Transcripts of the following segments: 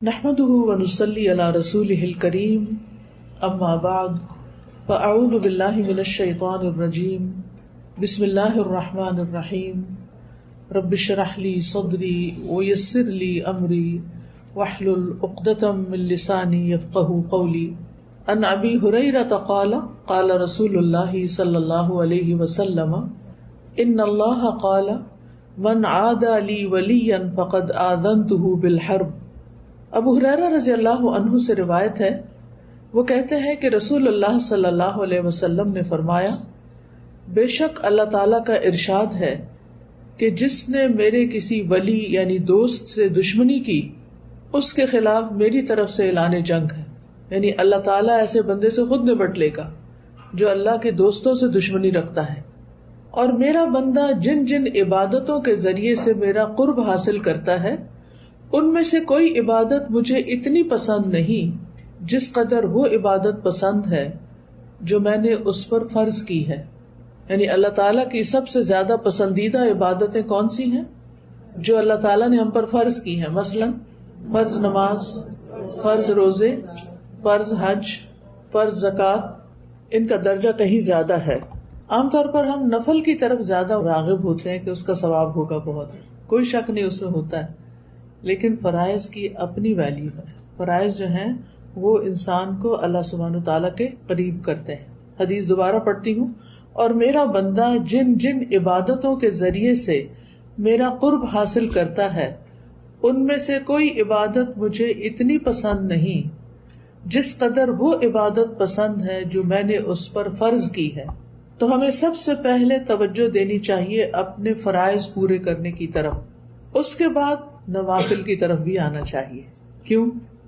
نحمده ونصلي على رسوله الكريم اما بعد فاعوذ بالله من الشيطان الرجيم بسم الله الرحمن الرحيم رب اشرح لي صدري ويسر لي امري واحلل عقدة من لساني يفقهوا قولي عن ابي هريرة قال قال رسول الله صلى الله عليه وسلم ان الله قال من عادى لي وليا فقد آذنته بالحرب۔ ابو ہریرہ رضی اللہ عنہ سے روایت ہے، وہ کہتے ہیں کہ رسول اللہ صلی اللہ علیہ وسلم نے فرمایا، بے شک اللہ تعالیٰ کا ارشاد ہے کہ جس نے میرے کسی ولی یعنی دوست سے دشمنی کی اس کے خلاف میری طرف سے اعلان جنگ ہے۔ یعنی اللہ تعالیٰ ایسے بندے سے خود نبٹ لے گا جو اللہ کے دوستوں سے دشمنی رکھتا ہے، اور میرا بندہ جن جن عبادتوں کے ذریعے سے میرا قرب حاصل کرتا ہے ان میں سے کوئی عبادت مجھے اتنی پسند نہیں جس قدر وہ عبادت پسند ہے جو میں نے اس پر فرض کی ہے۔ یعنی اللہ تعالیٰ کی سب سے زیادہ پسندیدہ عبادتیں کون سی ہیں؟ جو اللہ تعالیٰ نے ہم پر فرض کی ہیں، مثلا فرض نماز، فرض روزے، فرض حج، فرض زکوٰۃ، ان کا درجہ کہیں زیادہ ہے۔ عام طور پر ہم نفل کی طرف زیادہ راغب ہوتے ہیں کہ اس کا ثواب ہوگا بہت، کوئی شک نہیں اس میں ہوتا ہے، لیکن فرائض کی اپنی ویلیو ہے۔ فرائض جو ہیں وہ انسان کو اللہ سبحانہ تعالیٰ کے قریب کرتے ہیں۔ حدیث دوبارہ پڑھتی ہوں، اور میرا بندہ جن جن عبادتوں کے ذریعے سے میرا قرب حاصل کرتا ہے ان میں سے کوئی عبادت مجھے اتنی پسند نہیں جس قدر وہ عبادت پسند ہے جو میں نے اس پر فرض کی ہے۔ تو ہمیں سب سے پہلے توجہ دینی چاہیے اپنے فرائض پورے کرنے کی طرف، اس کے بعد نوافل کی طرف بھی آنا چاہیے۔ کیوں؟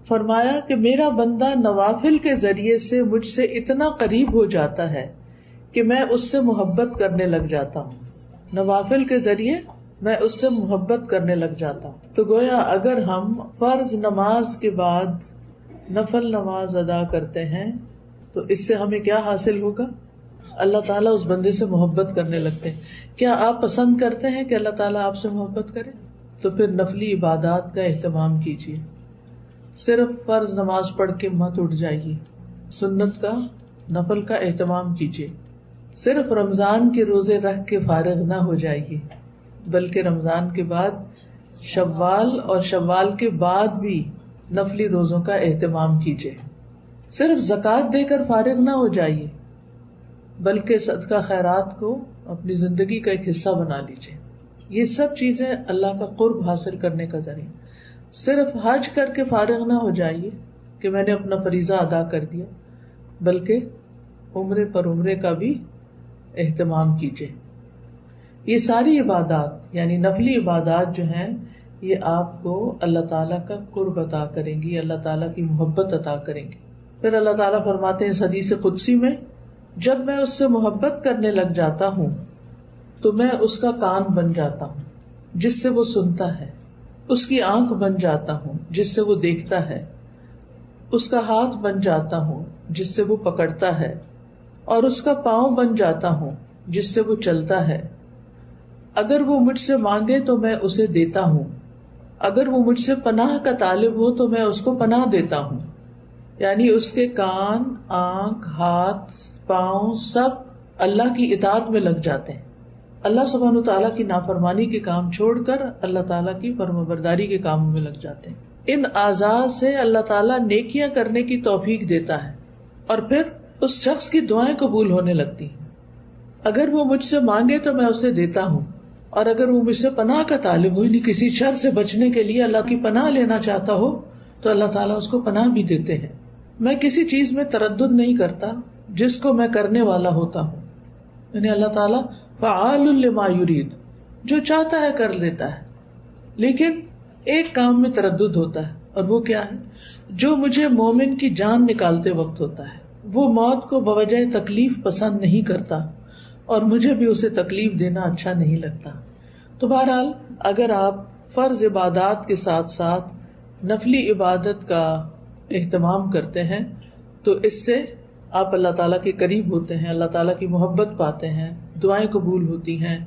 فرمایا کہ میرا بندہ نوافل کے ذریعے سے مجھ سے اتنا قریب ہو جاتا ہے کہ میں اس سے محبت کرنے لگ جاتا ہوں۔ نوافل کے ذریعے میں اس سے محبت کرنے لگ جاتا ہوں۔ تو گویا اگر ہم فرض نماز کے بعد نفل نماز ادا کرتے ہیں تو اس سے ہمیں کیا حاصل ہوگا؟ اللہ تعالیٰ اس بندے سے محبت کرنے لگتے ہیں۔ کیا آپ پسند کرتے ہیں کہ اللہ تعالیٰ آپ سے محبت کرے؟ تو پھر نفلی عبادات کا اہتمام کیجیے۔ صرف فرض نماز پڑھ کے مت اٹھ جائیے، سنت کا، نفل کا اہتمام کیجیے۔ صرف رمضان کے روزے رکھ کے فارغ نہ ہو جائیے، بلکہ رمضان کے بعد شوال اور شوال کے بعد بھی نفلی روزوں کا اہتمام کیجیے۔ صرف زکوٰۃ دے کر فارغ نہ ہو جائیے، بلکہ صدقہ خیرات کو اپنی زندگی کا ایک حصہ بنا لیجیے۔ یہ سب چیزیں اللہ کا قرب حاصل کرنے کا ذریعہ۔ صرف حج کر کے فارغ نہ ہو جائیے کہ میں نے اپنا فریضہ ادا کر دیا، بلکہ عمرے پر عمرے کا بھی اہتمام کیجیے۔ یہ ساری عبادات یعنی نفلی عبادات جو ہیں یہ آپ کو اللہ تعالیٰ کا قرب عطا کریں گی، اللہ تعالیٰ کی محبت عطا کریں گی۔ پھر اللہ تعالیٰ فرماتے ہیں اس حدیث قدسی میں، جب میں اس سے محبت کرنے لگ جاتا ہوں تو میں اس کا کان بن جاتا ہوں جس سے وہ سنتا ہے، اس کی آنکھ بن جاتا ہوں جس سے وہ دیکھتا ہے، اس کا ہاتھ بن جاتا ہوں جس سے وہ پکڑتا ہے، اور اس کا پاؤں بن جاتا ہوں جس سے وہ چلتا ہے۔ اگر وہ مجھ سے مانگے تو میں اسے دیتا ہوں، اگر وہ مجھ سے پناہ کا طالب ہو تو میں اس کو پناہ دیتا ہوں۔ یعنی اس کے کان، آنکھ، ہاتھ، پاؤں سب اللہ کی اطاعت میں لگ جاتے ہیں، اللہ سبحانہ تعالیٰ کی نافرمانی کے کام چھوڑ کر اللہ تعالیٰ کی فرمانبرداری کے کاموں میں لگ جاتے ہیں۔ ان اعضاء سے اللہ تعالیٰ نیکیاں کرنے کی توفیق دیتا ہے، اور پھر اس شخص کی دعائیں قبول ہونے لگتی ہیں۔ اگر وہ مجھ سے مانگے تو میں اسے دیتا ہوں، اور اگر وہ مجھ سے پناہ کا طالب ہو یعنی کسی شر سے بچنے کے لیے اللہ کی پناہ لینا چاہتا ہو تو اللہ تعالیٰ اس کو پناہ بھی دیتے ہیں۔ میں کسی چیز میں تردد نہیں کرتا جس کو میں کرنے والا ہوتا ہوں، یعنی اللہ تعالیٰ فعال لما یرید، جو چاہتا ہے کر لیتا ہے، لیکن ایک کام میں تردد ہوتا ہے، اور وہ کیا ہے؟ جو مجھے مومن کی جان نکالتے وقت ہوتا ہے۔ وہ موت کو بوجہ تکلیف پسند نہیں کرتا، اور مجھے بھی اسے تکلیف دینا اچھا نہیں لگتا۔ تو بہرحال اگر آپ فرض عبادات کے ساتھ ساتھ نفلی عبادت کا اہتمام کرتے ہیں تو اس سے آپ اللہ تعالیٰ کے قریب ہوتے ہیں، اللہ تعالیٰ کی محبت پاتے ہیں، دعائیں قبول ہوتی ہیں،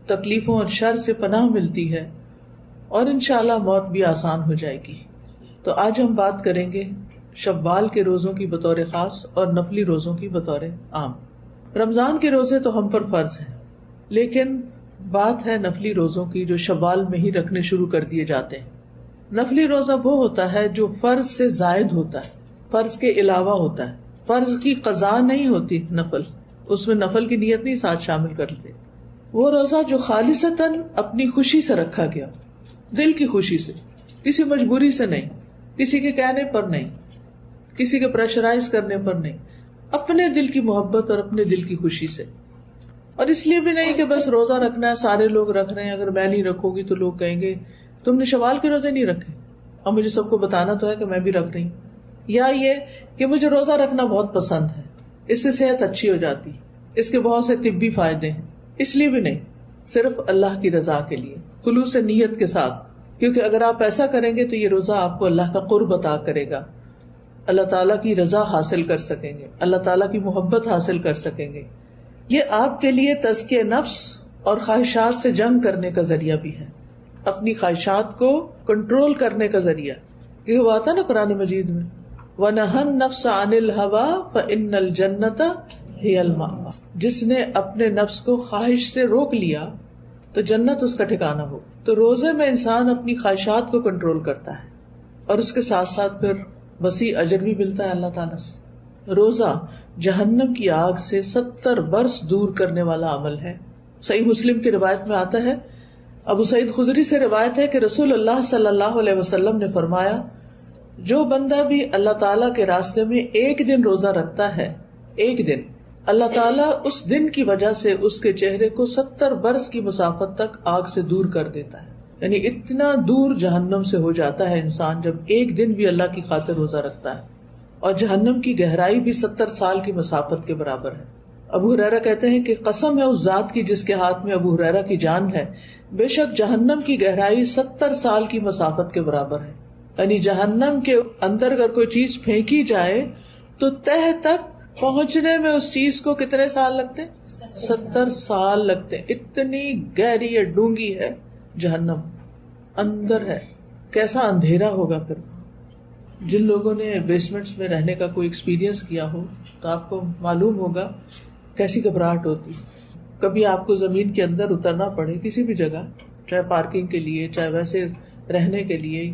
تکلیفوں اور شر سے پناہ ملتی ہے، اور انشاءاللہ موت بھی آسان ہو جائے گی۔ تو آج ہم بات کریں گے شوال کے روزوں کی بطور خاص اور نفلی روزوں کی بطور عام۔ رمضان کے روزے تو ہم پر فرض ہیں، لیکن بات ہے نفلی روزوں کی جو شوال میں ہی رکھنے شروع کر دیے جاتے ہیں۔ نفلی روزہ وہ ہوتا ہے جو فرض سے زائد ہوتا ہے، فرض کے علاوہ ہوتا ہے، فرض کی قضا نہیں ہوتی، نفل اس میں نفل کی نیت نہیں ساتھ شامل کر لیتے۔ وہ روزہ جو خالصتاً اپنی خوشی سے رکھا گیا، دل کی خوشی سے، کسی مجبوری سے نہیں، کسی کے کہنے پر نہیں، کسی کے پریشرائز کرنے پر نہیں، اپنے دل کی محبت اور اپنے دل کی خوشی سے۔ اور اس لیے بھی نہیں کہ بس روزہ رکھنا ہے، سارے لوگ رکھ رہے ہیں، اگر میں نہیں رکھوں گی تو لوگ کہیں گے تم نے شوال کے روزے نہیں رکھے، اور مجھے سب کو بتانا تو ہے کہ میں بھی رکھ رہی ہوں۔ یا یہ کہ مجھے روزہ رکھنا بہت پسند ہے، اس سے صحت اچھی ہو جاتی، اس کے بہت سے طبی فائدے ہیں، اس لیے بھی نہیں، صرف اللہ کی رضا کے لیے، خلوص نیت کے ساتھ، کیونکہ اگر آپ ایسا کریں گے تو یہ روزہ آپ کو اللہ کا قرب عطا کرے گا، اللہ تعالیٰ کی رضا حاصل کر سکیں گے، اللہ تعالیٰ کی محبت حاصل کر سکیں گے۔ یہ آپ کے لیے تزکیہ نفس اور خواہشات سے جنگ کرنے کا ذریعہ بھی ہے، اپنی خواہشات کو کنٹرول کرنے کا ذریعہ۔ یہ وہ آتا نا قرآن مجید میں، وَنَهَى النَّفْسَ عَنِ الْهَوَىٰ فَإِنَّ الْجَنَّةَ هِيَ الْمَأْوَىٰ، جس نے اپنے نفس کو خواہش سے روک لیا تو جنت اس کا ٹھکانہ ہو۔ تو روزے میں انسان اپنی خواہشات کو کنٹرول کرتا ہے اور اس کے ساتھ ساتھ پھر وسیع اجر بھی ملتا ہے اللہ تعالیٰ سے۔ روزہ جہنم کی آگ سے 70 برس دور کرنے والا عمل ہے۔ صحیح مسلم کی روایت میں آتا ہے، ابو سعید خدری سے روایت ہے کہ رسول اللہ صلی اللہ علیہ وسلم نے فرمایا، جو بندہ بھی اللہ تعالیٰ کے راستے میں ایک دن روزہ رکھتا ہے، ایک دن، اللہ تعالیٰ اس دن کی وجہ سے اس کے چہرے کو 70 برس کی مسافت تک آگ سے دور کر دیتا ہے۔ یعنی اتنا دور جہنم سے ہو جاتا ہے انسان جب ایک دن بھی اللہ کی خاطر روزہ رکھتا ہے، اور جہنم کی گہرائی بھی 70 سال کی مسافت کے برابر ہے۔ ابو ہریرہ کہتے ہیں کہ قسم ہے اس ذات کی جس کے ہاتھ میں ابو ہریرہ کی جان ہے، بے شک جہنم کی گہرائی 70 سال کی مسافت کے برابر ہے۔ یعنی جہنم کے اندر اگر کوئی چیز پھینکی جائے تو تہ تک پہنچنے میں اس چیز کو کتنے سال لگتے ہیں؟ 70 سال لگتے ہیں۔ اتنی گہری ہے، ڈونگی ہے جہنم، اندر ہے، کیسا اندھیرا ہوگا۔ پھر جن لوگوں نے بیسمنٹس میں رہنے کا کوئی ایکسپیرینس کیا ہو تو آپ کو معلوم ہوگا کیسی گھبراہٹ ہوتی۔ کبھی آپ کو زمین کے اندر اترنا پڑے کسی بھی جگہ، چاہے پارکنگ کے لیے، چاہے ویسے رہنے کے لیے،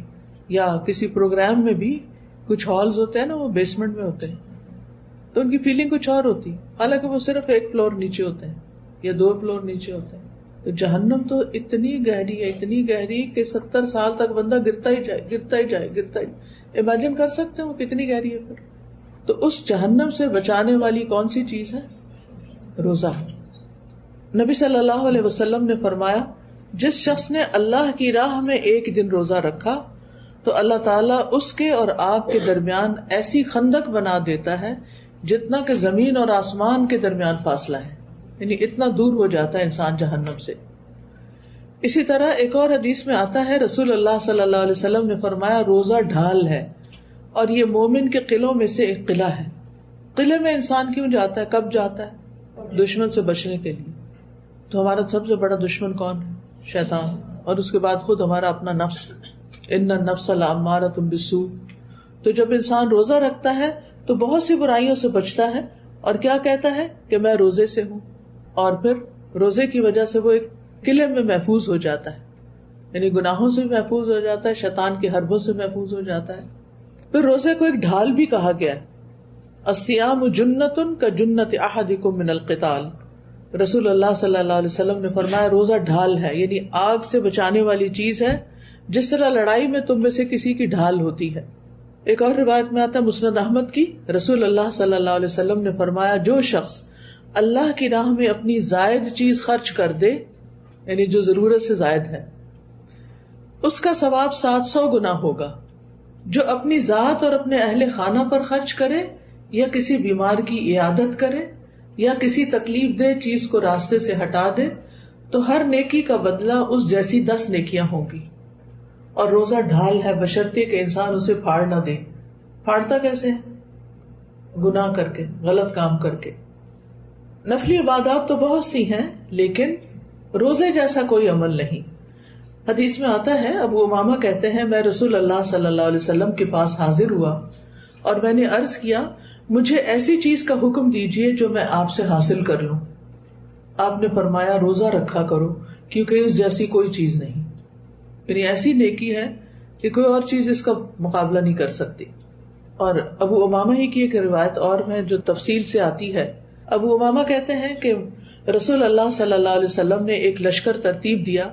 یا کسی پروگرام میں بھی کچھ ہالز ہوتے ہیں نا، وہ بیسمنٹ میں ہوتے ہیں، تو ان کی فیلنگ کچھ اور ہوتی، حالانکہ وہ صرف ایک فلور نیچے ہوتے ہیں یا 2 فلور نیچے ہوتے ہیں۔ تو جہنم تو اتنی گہری ہے، اتنی گہری کہ 70 سال تک بندہ گرتا ہی جائے، گرتا ہی جائے، گرتا ہی۔ امیجن کر سکتے ہیں وہ کتنی گہری ہے پھر۔ تو اس جہنم سے بچانے والی کون سی چیز ہے؟ روزہ۔ نبی صلی اللہ علیہ وسلم نے فرمایا، جس شخص نے اللہ کی راہ میں ایک دن روزہ رکھا تو اللہ تعالیٰ اس کے اور آگ کے درمیان ایسی خندق بنا دیتا ہے جتنا کہ زمین اور آسمان کے درمیان فاصلہ ہے، یعنی اتنا دور ہو جاتا ہے انسان جہنم سے۔ اسی طرح ایک اور حدیث میں آتا ہے، رسول اللہ صلی اللہ علیہ وسلم نے فرمایا، روزہ ڈھال ہے اور یہ مومن کے قلعوں میں سے ایک قلعہ ہے۔ قلعے میں انسان کیوں جاتا ہے، کب جاتا ہے؟ دشمن سے بچنے کے لیے۔ تو ہمارا سب سے بڑا دشمن کون ہے؟ شیطان، اور اس کے بعد خود ہمارا اپنا نفس، ان النفس لامارۃ بالسوء۔ تو جب انسان روزہ رکھتا ہے تو بہت سی برائیوں سے بچتا ہے، اور کیا کہتا ہے کہ میں روزے سے ہوں، اور پھر روزے کی وجہ سے وہ ایک قلعے میں محفوظ ہو جاتا ہے، یعنی گناہوں سے بھی محفوظ ہو جاتا ہے، شیطان کے حربوں سے محفوظ ہو جاتا ہے۔ پھر روزے کو ایک ڈھال بھی کہا گیا ہے، الصیام جنۃ کجنۃ احدکم من القتال۔ رسول اللہ صلی اللہ علیہ وسلم نے فرمایا، روزہ ڈھال ہے، یعنی آگ سے بچانے والی چیز ہے، جس طرح لڑائی میں تم میں سے کسی کی ڈھال ہوتی ہے۔ ایک اور روایت میں آتا ہے مسند احمد کی، رسول اللہ صلی اللہ علیہ وسلم نے فرمایا، جو شخص اللہ کی راہ میں اپنی زائد چیز خرچ کر دے، یعنی جو ضرورت سے زائد ہے، اس کا ثواب 700 گنا ہوگا۔ جو اپنی ذات اور اپنے اہل خانہ پر خرچ کرے، یا کسی بیمار کی عیادت کرے، یا کسی تکلیف دہ چیز کو راستے سے ہٹا دے، تو ہر نیکی کا بدلہ اس جیسی 10 نیکیاں ہوں گی۔ اور روزہ ڈھال ہے بشرطے کہ انسان اسے پھاڑ نہ دے۔ پھاڑتا کیسے ہے؟ گناہ کر کے، غلط کام کر کے۔ نفلی عبادات تو بہت سی ہیں، لیکن روزے جیسا کوئی عمل نہیں۔ حدیث میں آتا ہے، ابو امامہ کہتے ہیں میں رسول اللہ صلی اللہ علیہ وسلم کے پاس حاضر ہوا اور میں نے عرض کیا مجھے ایسی چیز کا حکم دیجیے جو میں آپ سے حاصل کر لوں۔ آپ نے فرمایا روزہ رکھا کرو کیونکہ اس جیسی کوئی چیز نہیں، یعنی ایسی نیکی ہے کہ کوئی اور چیز اس کا مقابلہ نہیں کر سکتی۔ اور ابو امامہ ہی کی ایک روایت اور ہے جو تفصیل سے آتی ہے۔ ابو امامہ کہتے ہیں کہ رسول اللہ صلی اللہ علیہ وسلم نے ایک لشکر ترتیب دیا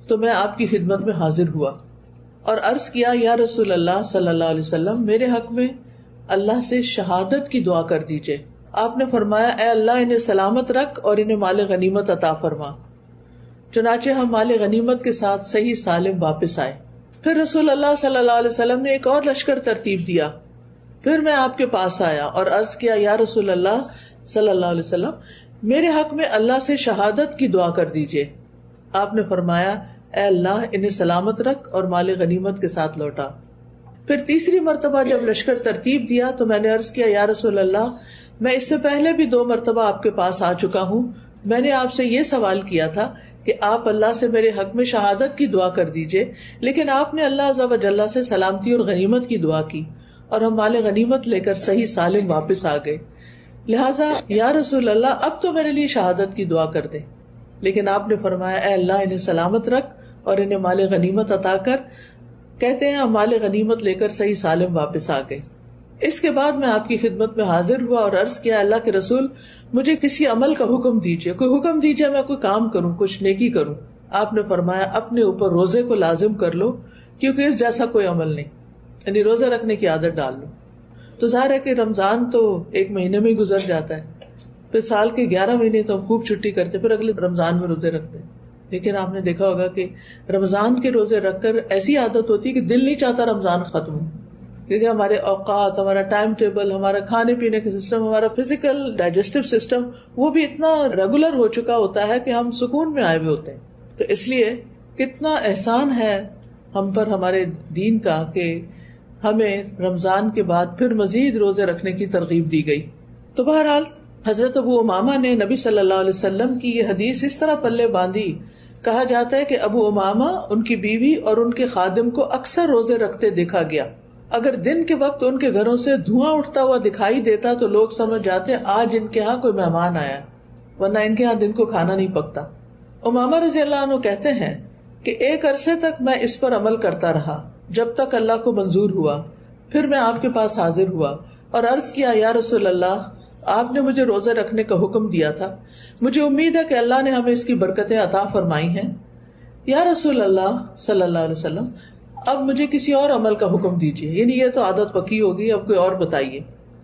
تو میں آپ کی خدمت میں حاضر ہوا اور عرض کیا یا رسول اللہ صلی اللہ علیہ وسلم میرے حق میں اللہ سے شہادت کی دعا کر دیجئے۔ آپ نے فرمایا اے اللہ انہیں سلامت رکھ اور انہیں مال غنیمت عطا فرما۔ چنانچہ ہم مال غنیمت کے ساتھ صحیح سالم واپس آئے۔ پھر رسول اللہ صلی اللہ علیہ وسلم نے ایک اور لشکر ترتیب دیا۔ پھر میں آپ کے پاس آیا اور عرض کیا یا رسول اللہ صلی اللہ علیہ وسلم میرے حق میں اللہ سے شہادت کی دعا کر دیجئے۔ آپ نے فرمایا اے اللہ انہیں سلامت رکھ اور مال غنیمت کے ساتھ لوٹا۔ پھر تیسری مرتبہ جب لشکر ترتیب دیا تو میں نے عرض کیا یا رسول اللہ میں اس سے پہلے بھی 2 مرتبہ آپ کے پاس آ چکا ہوں، میں نے آپ سے یہ سوال کیا تھا کہ آپ اللہ سے میرے حق میں شہادت کی دعا کر دیجئے، لیکن آپ نے اللہ عز و جل سے سلامتی اور غنیمت کی دعا کی اور ہم مال غنیمت لے کر صحیح سالم واپس آ گئے، لہٰذا یا رسول اللہ اب تو میرے لیے شہادت کی دعا کر دے۔ لیکن آپ نے فرمایا اے اللہ انہیں سلامت رکھ اور انہیں مال غنیمت عطا کر۔ کہتے ہیں ہم مال غنیمت لے کر صحیح سالم واپس آ گئے۔ اس کے بعد میں آپ کی خدمت میں حاضر ہوا اور عرض کیا اللہ کے رسول مجھے کسی عمل کا حکم دیجیے، کوئی حکم دیجیے میں کوئی کام کروں، کچھ نیکی کروں۔ آپ نے فرمایا اپنے اوپر روزے کو لازم کر لو کیونکہ اس جیسا کوئی عمل نہیں، یعنی روزہ رکھنے کی عادت ڈال لو۔ تو ظاہر ہے کہ رمضان تو 1 مہینے میں ہی گزر جاتا ہے، پھر سال کے 11 مہینے تو ہم خوب چھٹی کرتے، پھر اگلے رمضان میں روزے رکھتے ہیں۔ لیکن آپ نے دیکھا ہوگا کہ رمضان کے روزے رکھ کر ایسی عادت ہوتی ہے کہ دل نہیں چاہتا رمضان ختم ہو، کیونکہ ہمارے اوقات، ہمارا ٹائم ٹیبل، ہمارا کھانے پینے کا سسٹم، ہمارا فزیکل ڈائجسٹو سسٹم وہ بھی اتنا ریگولر ہو چکا ہوتا ہے کہ ہم سکون میں آئے ہوئے ہوتے ہیں۔ تو اس لیے کتنا احسان ہے ہم پر ہمارے دین کا کہ ہمیں رمضان کے بعد پھر مزید روزے رکھنے کی ترغیب دی گئی۔ تو بہرحال حضرت ابو امامہ نے نبی صلی اللہ علیہ وسلم کی یہ حدیث اس طرح پلے باندھی، کہا جاتا ہے کہ ابو امامہ، ان کی بیوی اور ان کے خادم کو اکثر روزے رکھتے دیکھا گیا۔ اگر دن کے وقت ان کے گھروں سے دھواں اٹھتا ہوا دکھائی دیتا تو لوگ سمجھ جاتے آج ان کے ہاں کوئی مہمان آیا، ورنہ ان کے ہاں دن کو کھانا نہیں پکتا۔ امامہ رضی اللہ عنہ کہتے ہیں کہ ایک عرصے تک میں اس پر عمل کرتا رہا جب تک اللہ کو منظور ہوا، پھر میں آپ کے پاس حاضر ہوا اور عرض کیا یا رسول اللہ آپ نے مجھے روزے رکھنے کا حکم دیا تھا، مجھے امید ہے کہ اللہ نے ہمیں اس کی برکتیں عطا فرمائی ہیں۔ یا رسول اللہ صلی اللہ علیہ وسلم اب مجھے کسی اور عمل کا حکم دیجیے، یعنی یہ تو عادت پکی ہوگی، اب کوئی اور بتائیے۔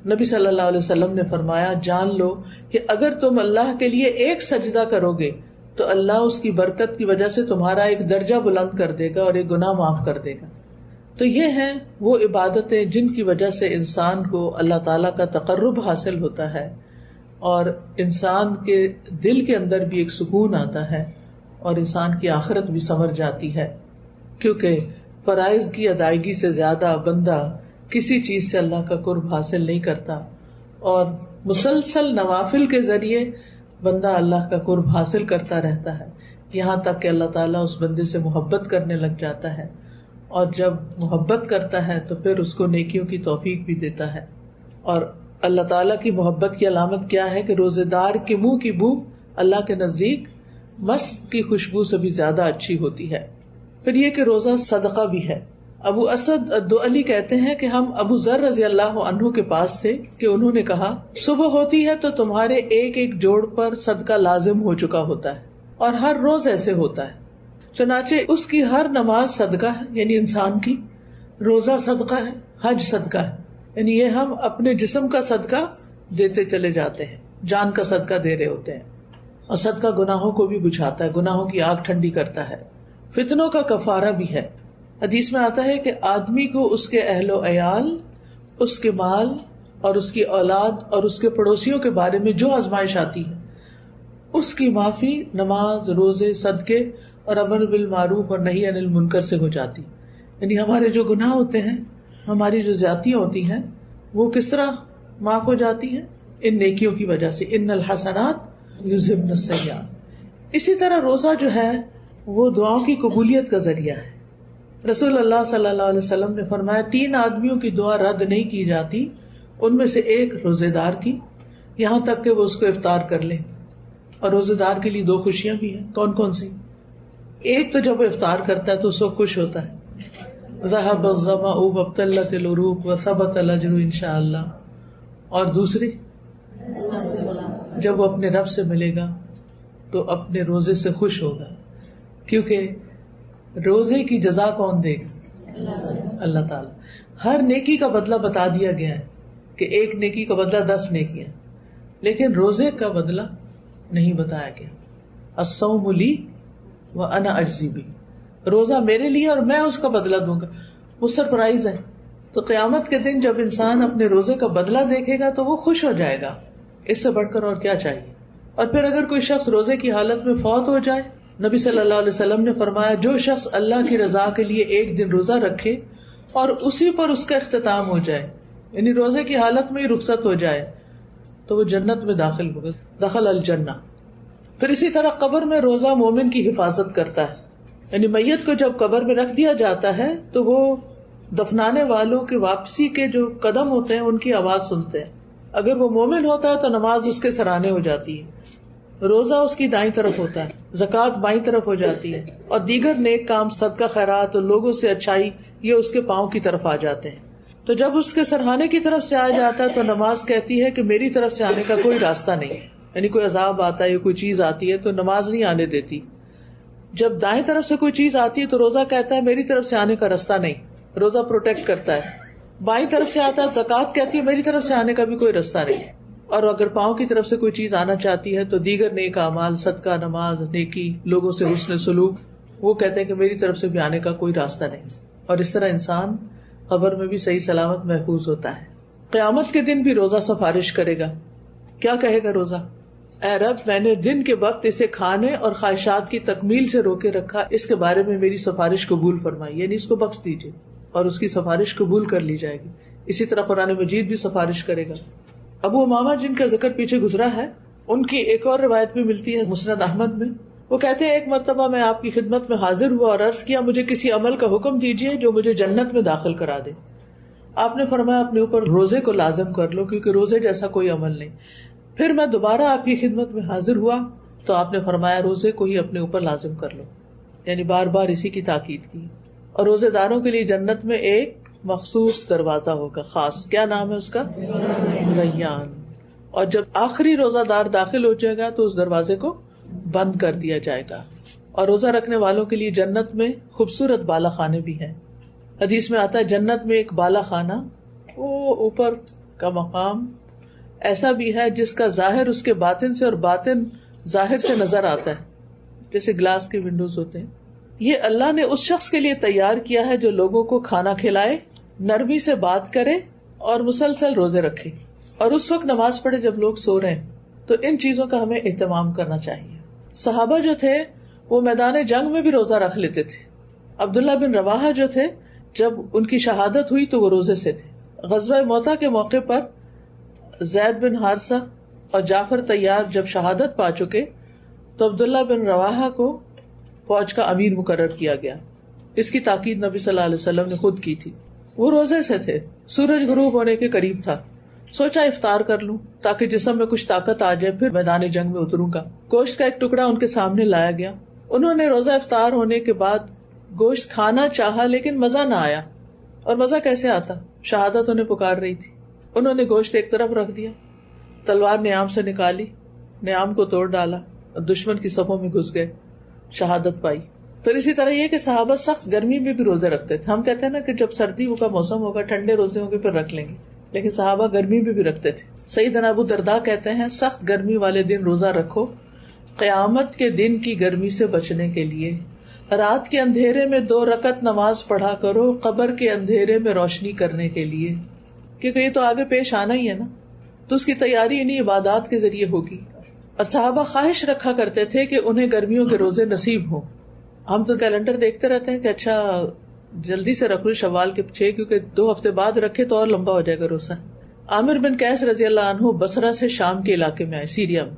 نبی صلی اللہ علیہ وسلم نے فرمایا جان لو کہ اگر تم اللہ کے لیے ایک سجدہ کرو گے تو اللہ اس کی برکت کی وجہ سے تمہارا ایک درجہ بلند کر دے گا اور ایک گناہ معاف کر دے گا۔ تو یہ ہیں وہ عبادتیں جن کی وجہ سے انسان کو اللہ تعالیٰ کا تقرب حاصل ہوتا ہے اور انسان کے دل کے اندر بھی ایک سکون آتا ہے اور انسان کی آخرت بھی سنور جاتی ہے، کیونکہ فرائض کی ادائیگی سے زیادہ بندہ کسی چیز سے اللہ کا قرب حاصل نہیں کرتا، اور مسلسل نوافل کے ذریعے بندہ اللہ کا قرب حاصل کرتا رہتا ہے یہاں تک کہ اللہ تعالیٰ اس بندے سے محبت کرنے لگ جاتا ہے، اور جب محبت کرتا ہے تو پھر اس کو نیکیوں کی توفیق بھی دیتا ہے۔ اور اللہ تعالیٰ کی محبت کی علامت کیا ہے کہ روزے دار کے منہ کی بو اللہ کے نزدیک مسک کی خوشبو سے بھی زیادہ اچھی ہوتی ہے۔ پھر یہ کہ روزہ صدقہ بھی ہے۔ ابو اسد الدؤلی کہتے ہیں کہ ہم ابو ذر رضی اللہ عنہ کے پاس تھے کہ انہوں نے کہا صبح ہوتی ہے تو تمہارے ایک ایک جوڑ پر صدقہ لازم ہو چکا ہوتا ہے اور ہر روز ایسے ہوتا ہے، چنانچہ اس کی ہر نماز صدقہ ہے، یعنی انسان کی، روزہ صدقہ ہے، حج صدقہ ہے، یعنی یہ ہم اپنے جسم کا صدقہ دیتے چلے جاتے ہیں، جان کا صدقہ دے رہے ہوتے ہیں۔ اور صدقہ گناہوں کو بھی بجھاتا ہے، گناہوں کی آگ ٹھنڈی کرتا ہے، فتنوں کا کفارہ بھی ہے۔ حدیث میں آتا ہے کہ آدمی کو اس کے اہل و عیال، اس کے مال اور اس کی اولاد اور اس کے پڑوسیوں کے بارے میں جو آزمائش آتی ہے اس کی معافی نماز، روزے، صدقے اور امر بالمعروف اور نہی عن المنکر سے ہو جاتی۔ یعنی ہمارے جو گناہ ہوتے ہیں، ہماری جو زیادتیاں ہوتی ہیں، وہ کس طرح معاف ہو جاتی ہیں؟ ان نیکیوں کی وجہ سے۔ ان الحسنات یذہبن السیئات۔ اسی طرح روزہ جو ہے وہ دعاؤں کی قبولیت کا ذریعہ ہے. رسول اللہ صلی اللہ علیہ وسلم نے فرمایا 3 آدمیوں کی دعا رد نہیں کی جاتی، ان میں سے ایک روزے دار کی، یہاں تک کہ وہ اس کو افطار کر لے. اور روزے دار کے لیے 2 خوشیاں بھی ہیں. کون کون سی؟ ایک تو جب وہ افطار کرتا ہے تو اس وقت خوش ہوتا ہے، ذهب الظمأ وابتلت العروق وثبت الاجر انشاءاللہ. اور دوسری جب وہ اپنے رب سے ملے گا تو اپنے روزے سے خوش ہوگا، کیونکہ روزے کی جزا کون دے گا؟ اللہ تعالی. ہر نیکی کا بدلہ بتا دیا گیا ہے کہ ایک نیکی کا بدلہ 10 نیکیاں، لیکن روزے کا بدلہ نہیں بتایا گیا. الصوم لی وانا اجزی بہ، روزہ میرے لیے اور میں اس کا بدلہ دوں گا. وہ سرپرائز ہے. تو قیامت کے دن جب انسان اپنے روزے کا بدلہ دیکھے گا تو وہ خوش ہو جائے گا. اس سے بڑھ کر اور کیا چاہیے؟ اور پھر اگر کوئی شخص روزے کی حالت میں فوت ہو جائے، نبی صلی اللہ علیہ وسلم نے فرمایا جو شخص اللہ کی رضا کے لیے ایک دن روزہ رکھے اور اسی پر اس کا اختتام ہو جائے، یعنی روزے کی حالت میں ہی رخصت ہو جائے، تو وہ جنت میں داخل ہوگا، دخل الجنہ. پھر اسی طرح قبر میں روزہ مومن کی حفاظت کرتا ہے. یعنی میت کو جب قبر میں رکھ دیا جاتا ہے تو وہ دفنانے والوں کے واپسی کے جو قدم ہوتے ہیں ان کی آواز سنتے ہیں. اگر وہ مومن ہوتا ہے تو نماز اس کے سرانے ہو جاتی ہے، روزہ اس کی دائیں طرف ہوتا ہے، زکوٰۃ بائیں طرف ہو جاتی ہے، اور دیگر نیک کام، صدقہ خیرات اور لوگوں سے اچھائی یہ اس کے پاؤں کی طرف آ جاتے ہیں. تو جب اس کے سرہانے کی طرف سے آ جاتا ہے تو نماز کہتی ہے کہ میری طرف سے آنے کا کوئی راستہ نہیں. یعنی کوئی عذاب آتا ہے یا کوئی چیز آتی ہے تو نماز نہیں آنے دیتی. جب دائیں طرف سے کوئی چیز آتی ہے تو روزہ کہتا ہے میری طرف سے آنے کا راستہ نہیں، روزہ پروٹیکٹ کرتا ہے. بائیں طرف سے آتا ہے زکوٰۃ کہتی ہے میری طرف سے آنے کا بھی کوئی راستہ نہیں. اور اگر پاؤں کی طرف سے کوئی چیز آنا چاہتی ہے تو دیگر نیک اعمال، صدقہ، نماز، نیکی، لوگوں سے حسن سلوک، وہ کہتے ہیں کہ میری طرف سے بھی آنے کا کوئی راستہ نہیں. اور اس طرح انسان قبر میں بھی صحیح سلامت محفوظ ہوتا ہے. قیامت کے دن بھی روزہ سفارش کرے گا. کیا کہے گا روزہ؟ اے رب، میں نے دن کے وقت اسے کھانے اور خواہشات کی تکمیل سے روکے رکھا، اس کے بارے میں میری سفارش قبول فرمائی، یعنی اس کو بخش دیجیے اور اس کی سفارش قبول کر لی جائے گی. اسی طرح قرآن مجید بھی سفارش کرے گا. ابو امامہ جن کا ذکر پیچھے گزرا ہے، ان کی ایک اور روایت بھی ملتی ہے مسند احمد میں. وہ کہتے ہیں ایک مرتبہ میں آپ کی خدمت میں حاضر ہوا اور عرض کیا مجھے کسی عمل کا حکم دیجیے جو مجھے جنت میں داخل کرا دے. آپ نے فرمایا اپنے اوپر روزے کو لازم کر لو، کیونکہ روزے جیسا کوئی عمل نہیں. پھر میں دوبارہ آپ کی خدمت میں حاضر ہوا تو آپ نے فرمایا روزے کو ہی اپنے اوپر لازم کر لو، یعنی بار بار اسی کی تاکید کی. اور روزے داروں کے لیے جنت میں ایک مخصوص دروازہ ہوگا خاص. کیا نام ہے اس کا؟ ریان. اور جب آخری روزہ دار داخل ہو جائے گا تو اس دروازے کو بند کر دیا جائے گا. اور روزہ رکھنے والوں کے لیے جنت میں خوبصورت بالا خانے بھی ہیں. حدیث میں آتا ہے جنت میں ایک بالا خانہ، وہ اوپر کا مقام ایسا بھی ہے جس کا ظاہر اس کے باطن سے اور باطن ظاہر سے نظر آتا ہے، جیسے گلاس کے ونڈوز ہوتے ہیں. یہ اللہ نے اس شخص کے لیے تیار کیا ہے جو لوگوں کو کھانا کھلائے، نرمی سے بات کرے اور مسلسل روزے رکھے، اور اس وقت نماز پڑھے جب لوگ سو رہے ہیں. تو ان چیزوں کا ہمیں اہتمام کرنا چاہیے. صحابہ جو تھے وہ میدان جنگ میں بھی روزہ رکھ لیتے تھے. عبداللہ بن رواحہ جو تھے جب ان کی شہادت ہوئی تو وہ روزے سے تھے. غزوہ موتا کے موقع پر زید بن حارثہ اور جعفر طیار جب شہادت پا چکے تو عبداللہ بن رواحہ کو فوج کا امیر مقرر کیا گیا. اس کی تاکید نبی صلی اللہ علیہ وسلم نے خود کی تھی. وہ روزے سے تھے، سورج غروب ہونے کے قریب تھا. سوچا افطار کر لوں تاکہ جسم میں کچھ طاقت آ جائے، پھر میدان جنگ میں اتروں گا. گوشت کا ایک ٹکڑا ان کے سامنے لایا گیا. انہوں نے روزہ افطار ہونے کے بعد گوشت کھانا چاہا لیکن مزہ نہ آیا. اور مزہ کیسے آتا؟ شہادت انہیں پکار رہی تھی. انہوں نے گوشت ایک طرف رکھ دیا، تلوار نیام سے نکالی، نیام کو توڑ ڈالا اور دشمن کی صفوں میں گھس گئے، شہادت پائی. پھر اسی طرح یہ کہ صحابہ سخت گرمی میں بھی روزے رکھتے تھے. ہم کہتے ہیں نا کہ جب سردی کا موسم ہوگا، ٹھنڈے روزے ہوں گے پھر رکھ لیں گے، لیکن صحابہ گرمی میں بھی رکھتے تھے. سیدنا ابو درداء کہتے ہیں سخت گرمی والے دن روزہ رکھو قیامت کے دن کی گرمی سے بچنے کے لیے. رات کے اندھیرے میں 2 رکعت نماز پڑھا کرو قبر کے اندھیرے میں روشنی کرنے کے لیے، کیونکہ یہ تو آگے پیش آنا ہی ہے نا، تو اس کی تیاری انہیں عبادات کے ذریعے ہوگی. اور صحابہ خواہش رکھا کرتے تھے کہ انہیں گرمیوں کے روزے نصیب ہوں. ہم تو کیلنڈر دیکھتے رہتے ہیں کہ اچھا جلدی سے رکھ لو شوال کے 6، کیونکہ 2 ہفتے بعد رکھے تو اور لمبا ہو جائے گا روزہ. عامر بن قیس رضی اللہ عنہ بصرہ سے شام کے علاقے میں آئے، سیریا میں.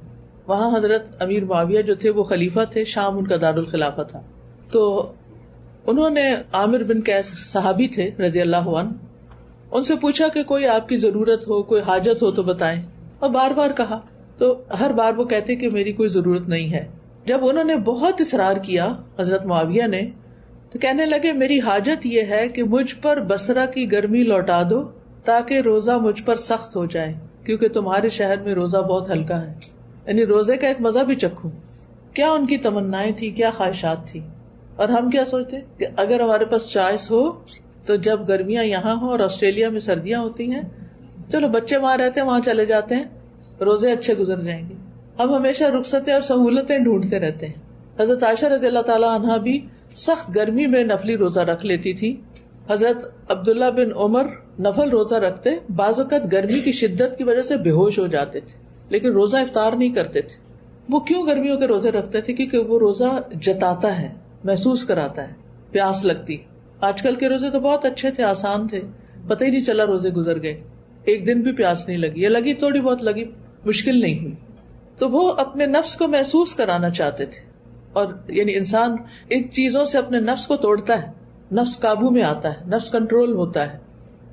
وہاں حضرت امیر معاویہ جو تھے وہ خلیفہ تھے، شام ان کا دارالخلافہ تھا. تو انہوں نے عامر بن قیس صحابی تھے رضی اللہ عنہ، ان سے پوچھا کہ کوئی آپ کی ضرورت ہو، کوئی حاجت ہو تو بتائیں، اور بار بار کہا تو ہر بار وہ کہتے کہ میری کوئی ضرورت نہیں ہے. جب انہوں نے بہت اصرار کیا حضرت معاویہ نے، تو کہنے لگے میری حاجت یہ ہے کہ مجھ پر بصرہ کی گرمی لوٹا دو تاکہ روزہ مجھ پر سخت ہو جائے، کیونکہ تمہارے شہر میں روزہ بہت ہلکا ہے، یعنی روزے کا ایک مزہ بھی چکھوں. کیا ان کی تمنائیں تھی، کیا خواہشات تھی. اور ہم کیا سوچتے کہ اگر ہمارے پاس چوائس ہو تو جب گرمیاں یہاں ہوں اور آسٹریلیا میں سردیاں ہوتی ہیں، چلو بچے وہاں رہتے ہیں، وہاں چلے جاتے ہیں، روزے اچھے گزر جائیں گے. ہم ہمیشہ رخصتیں اور سہولتیں ڈھونڈتے رہتے ہیں. حضرت عائشہ رضی اللہ تعالیٰ عنہا بھی سخت گرمی میں نفلی روزہ رکھ لیتی تھی. حضرت عبداللہ بن عمر نفل روزہ رکھتے، بعض اوقات گرمی کی شدت کی وجہ سے بے ہوش ہو جاتے تھے، لیکن روزہ افطار نہیں کرتے تھے. وہ کیوں گرمیوں کے روزے رکھتے تھے؟ کیونکہ وہ روزہ جتاتا ہے، محسوس کراتا ہے پیاس لگتی. آج کل کے روزے تو بہت اچھے تھے، آسان تھے، پتہ ہی نہیں چلا روزے گزر گئے، ایک دن بھی پیاس نہیں لگی، یا لگی تھوڑی بہت لگی، مشکل نہیں ہوئی. تو وہ اپنے نفس کو محسوس کرانا چاہتے تھے. اور یعنی انسان ان چیزوں سے اپنے نفس کو توڑتا ہے، نفس قابو میں آتا ہے، نفس کنٹرول ہوتا ہے.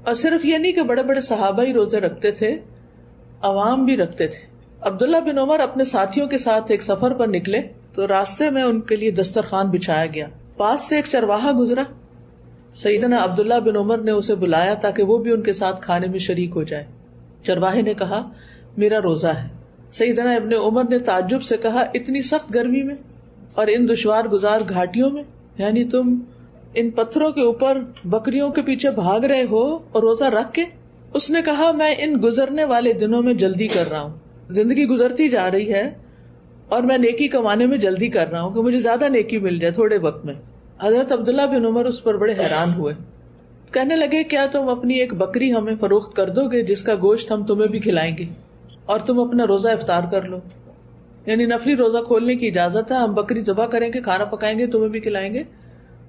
اور صرف یہ نہیں کہ بڑے بڑے صحابہ ہی روزے رکھتے تھے، عوام بھی رکھتے تھے. عبداللہ بن عمر اپنے ساتھیوں کے ساتھ ایک سفر پر نکلے تو راستے میں ان کے لیے دسترخوان بچھایا گیا. پاس سے ایک چرواہا گزرا، سیدنا عبداللہ بن عمر نے اسے بلایا تاکہ وہ بھی ان کے ساتھ کھانے میں شریک ہو جائے. چرواہے نے کہا میرا روزہ ہے. سیدنا ابن عمر نے تعجب سے کہا اتنی سخت گرمی میں اور ان دشوار گزار گھاٹیوں میں، یعنی تم ان پتھروں کے اوپر بکریوں کے پیچھے بھاگ رہے ہو اور روزہ رکھ کے؟ اس نے کہا میں ان گزرنے والے دنوں میں جلدی کر رہا ہوں، زندگی گزرتی جا رہی ہے اور میں نیکی کمانے میں جلدی کر رہا ہوں کہ مجھے زیادہ نیکی مل جائے تھوڑے وقت میں. حضرت عبداللہ بن عمر اس پر بڑے حیران ہوئے، کہنے لگے کیا تم اپنی ایک بکری ہمیں فروخت کر دو گے جس کا گوشت ہم تمہیں بھی کھلائیں گے اور تم اپنا روزہ افطار کر لو؟ یعنی نفلی روزہ کھولنے کی اجازت ہے، ہم بکری ذبح کریں گے، کھانا پکائیں گے، تمہیں بھی کھلائیں گے،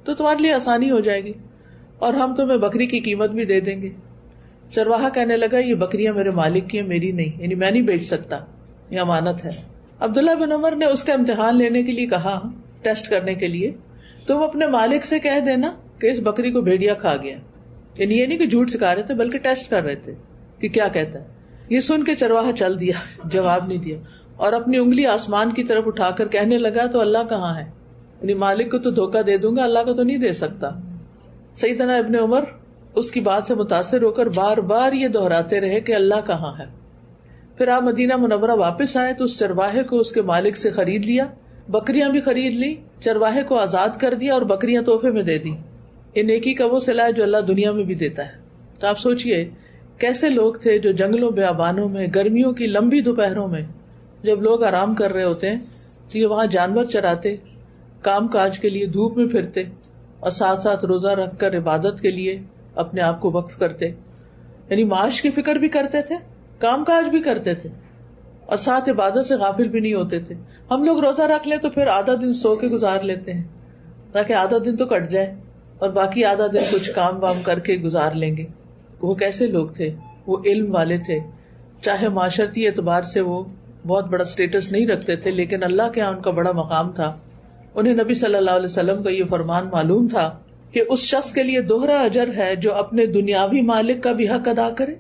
تو تمہارے لیے آسانی ہو جائے گی اور ہم تمہیں بکری کی قیمت بھی دے دیں گے. چرواہا کہنے لگا یہ بکریاں میرے مالک کی ہیں، میری نہیں، یعنی میں نہیں بیچ سکتا، یہ امانت ہے. عبداللہ بن عمر نے اس کا امتحان لینے کے لیے کہا، ٹیسٹ کرنے کے لیے، تم اپنے مالک سے کہہ دینا کہ اس بکری کو بھیڑیا کھا گیا. یعنی یہ نہیں کہ جھوٹ سکھا رہے تھے بلکہ ٹیسٹ کر رہے تھے کہ کیا کہتا ہے. یہ سن کے چرواہا چل دیا، جواب نہیں دیا، اور اپنی انگلی آسمان کی طرف اٹھا کر کہنے لگا تو اللہ کہاں ہے؟ یعنی مالک کو تو دھوکہ دے دوں گا، اللہ کو تو نہیں دے سکتا. سیدنا ابن عمر اس کی بات سے متاثر ہو کر بار بار یہ دہراتے رہے کہ اللہ کہاں ہے. پھر آپ مدینہ منورہ واپس آئے تو اس چرواہے کو اس کے مالک سے خرید لیا، بکریاں بھی خرید لی، چرواہے کو آزاد کر دیا اور بکریاں تحفے میں دے دی. یہ نیکی کا وہ صلہ ہے جو اللہ دنیا میں بھی دیتا ہے. تو آپ سوچئے کیسے لوگ تھے جو جنگلوں بیابانوں میں، گرمیوں کی لمبی دوپہروں میں جب لوگ آرام کر رہے ہوتے ہیں تو یہ وہاں جانور چراتے، کام کاج کے لیے دھوپ میں پھرتے اور ساتھ ساتھ روزہ رکھ کر عبادت کے لیے اپنے آپ کو وقف کرتے. یعنی معاش کی فکر بھی کرتے تھے، کام کاج بھی کرتے تھے اور ساتھ عبادت سے غافل بھی نہیں ہوتے تھے. ہم لوگ روزہ رکھ لیں تو پھر آدھا دن سو کے گزار لیتے ہیں تاکہ آدھا دن تو کٹ جائے اور باقی آدھا دن کچھ کام وام کر کے گزار لیں گے. وہ کیسے لوگ تھے؟ وہ علم والے تھے، چاہے معاشرتی اعتبار سے وہ بہت بڑا سٹیٹس نہیں رکھتے تھے لیکن اللہ کے یہاں ان کا بڑا مقام تھا. انہیں نبی صلی اللہ علیہ وسلم کا یہ فرمان معلوم تھا کہ اس شخص کے لیے دوہرا اجر ہے جو اپنے دنیاوی مالک کا بھی حق ادا کرے،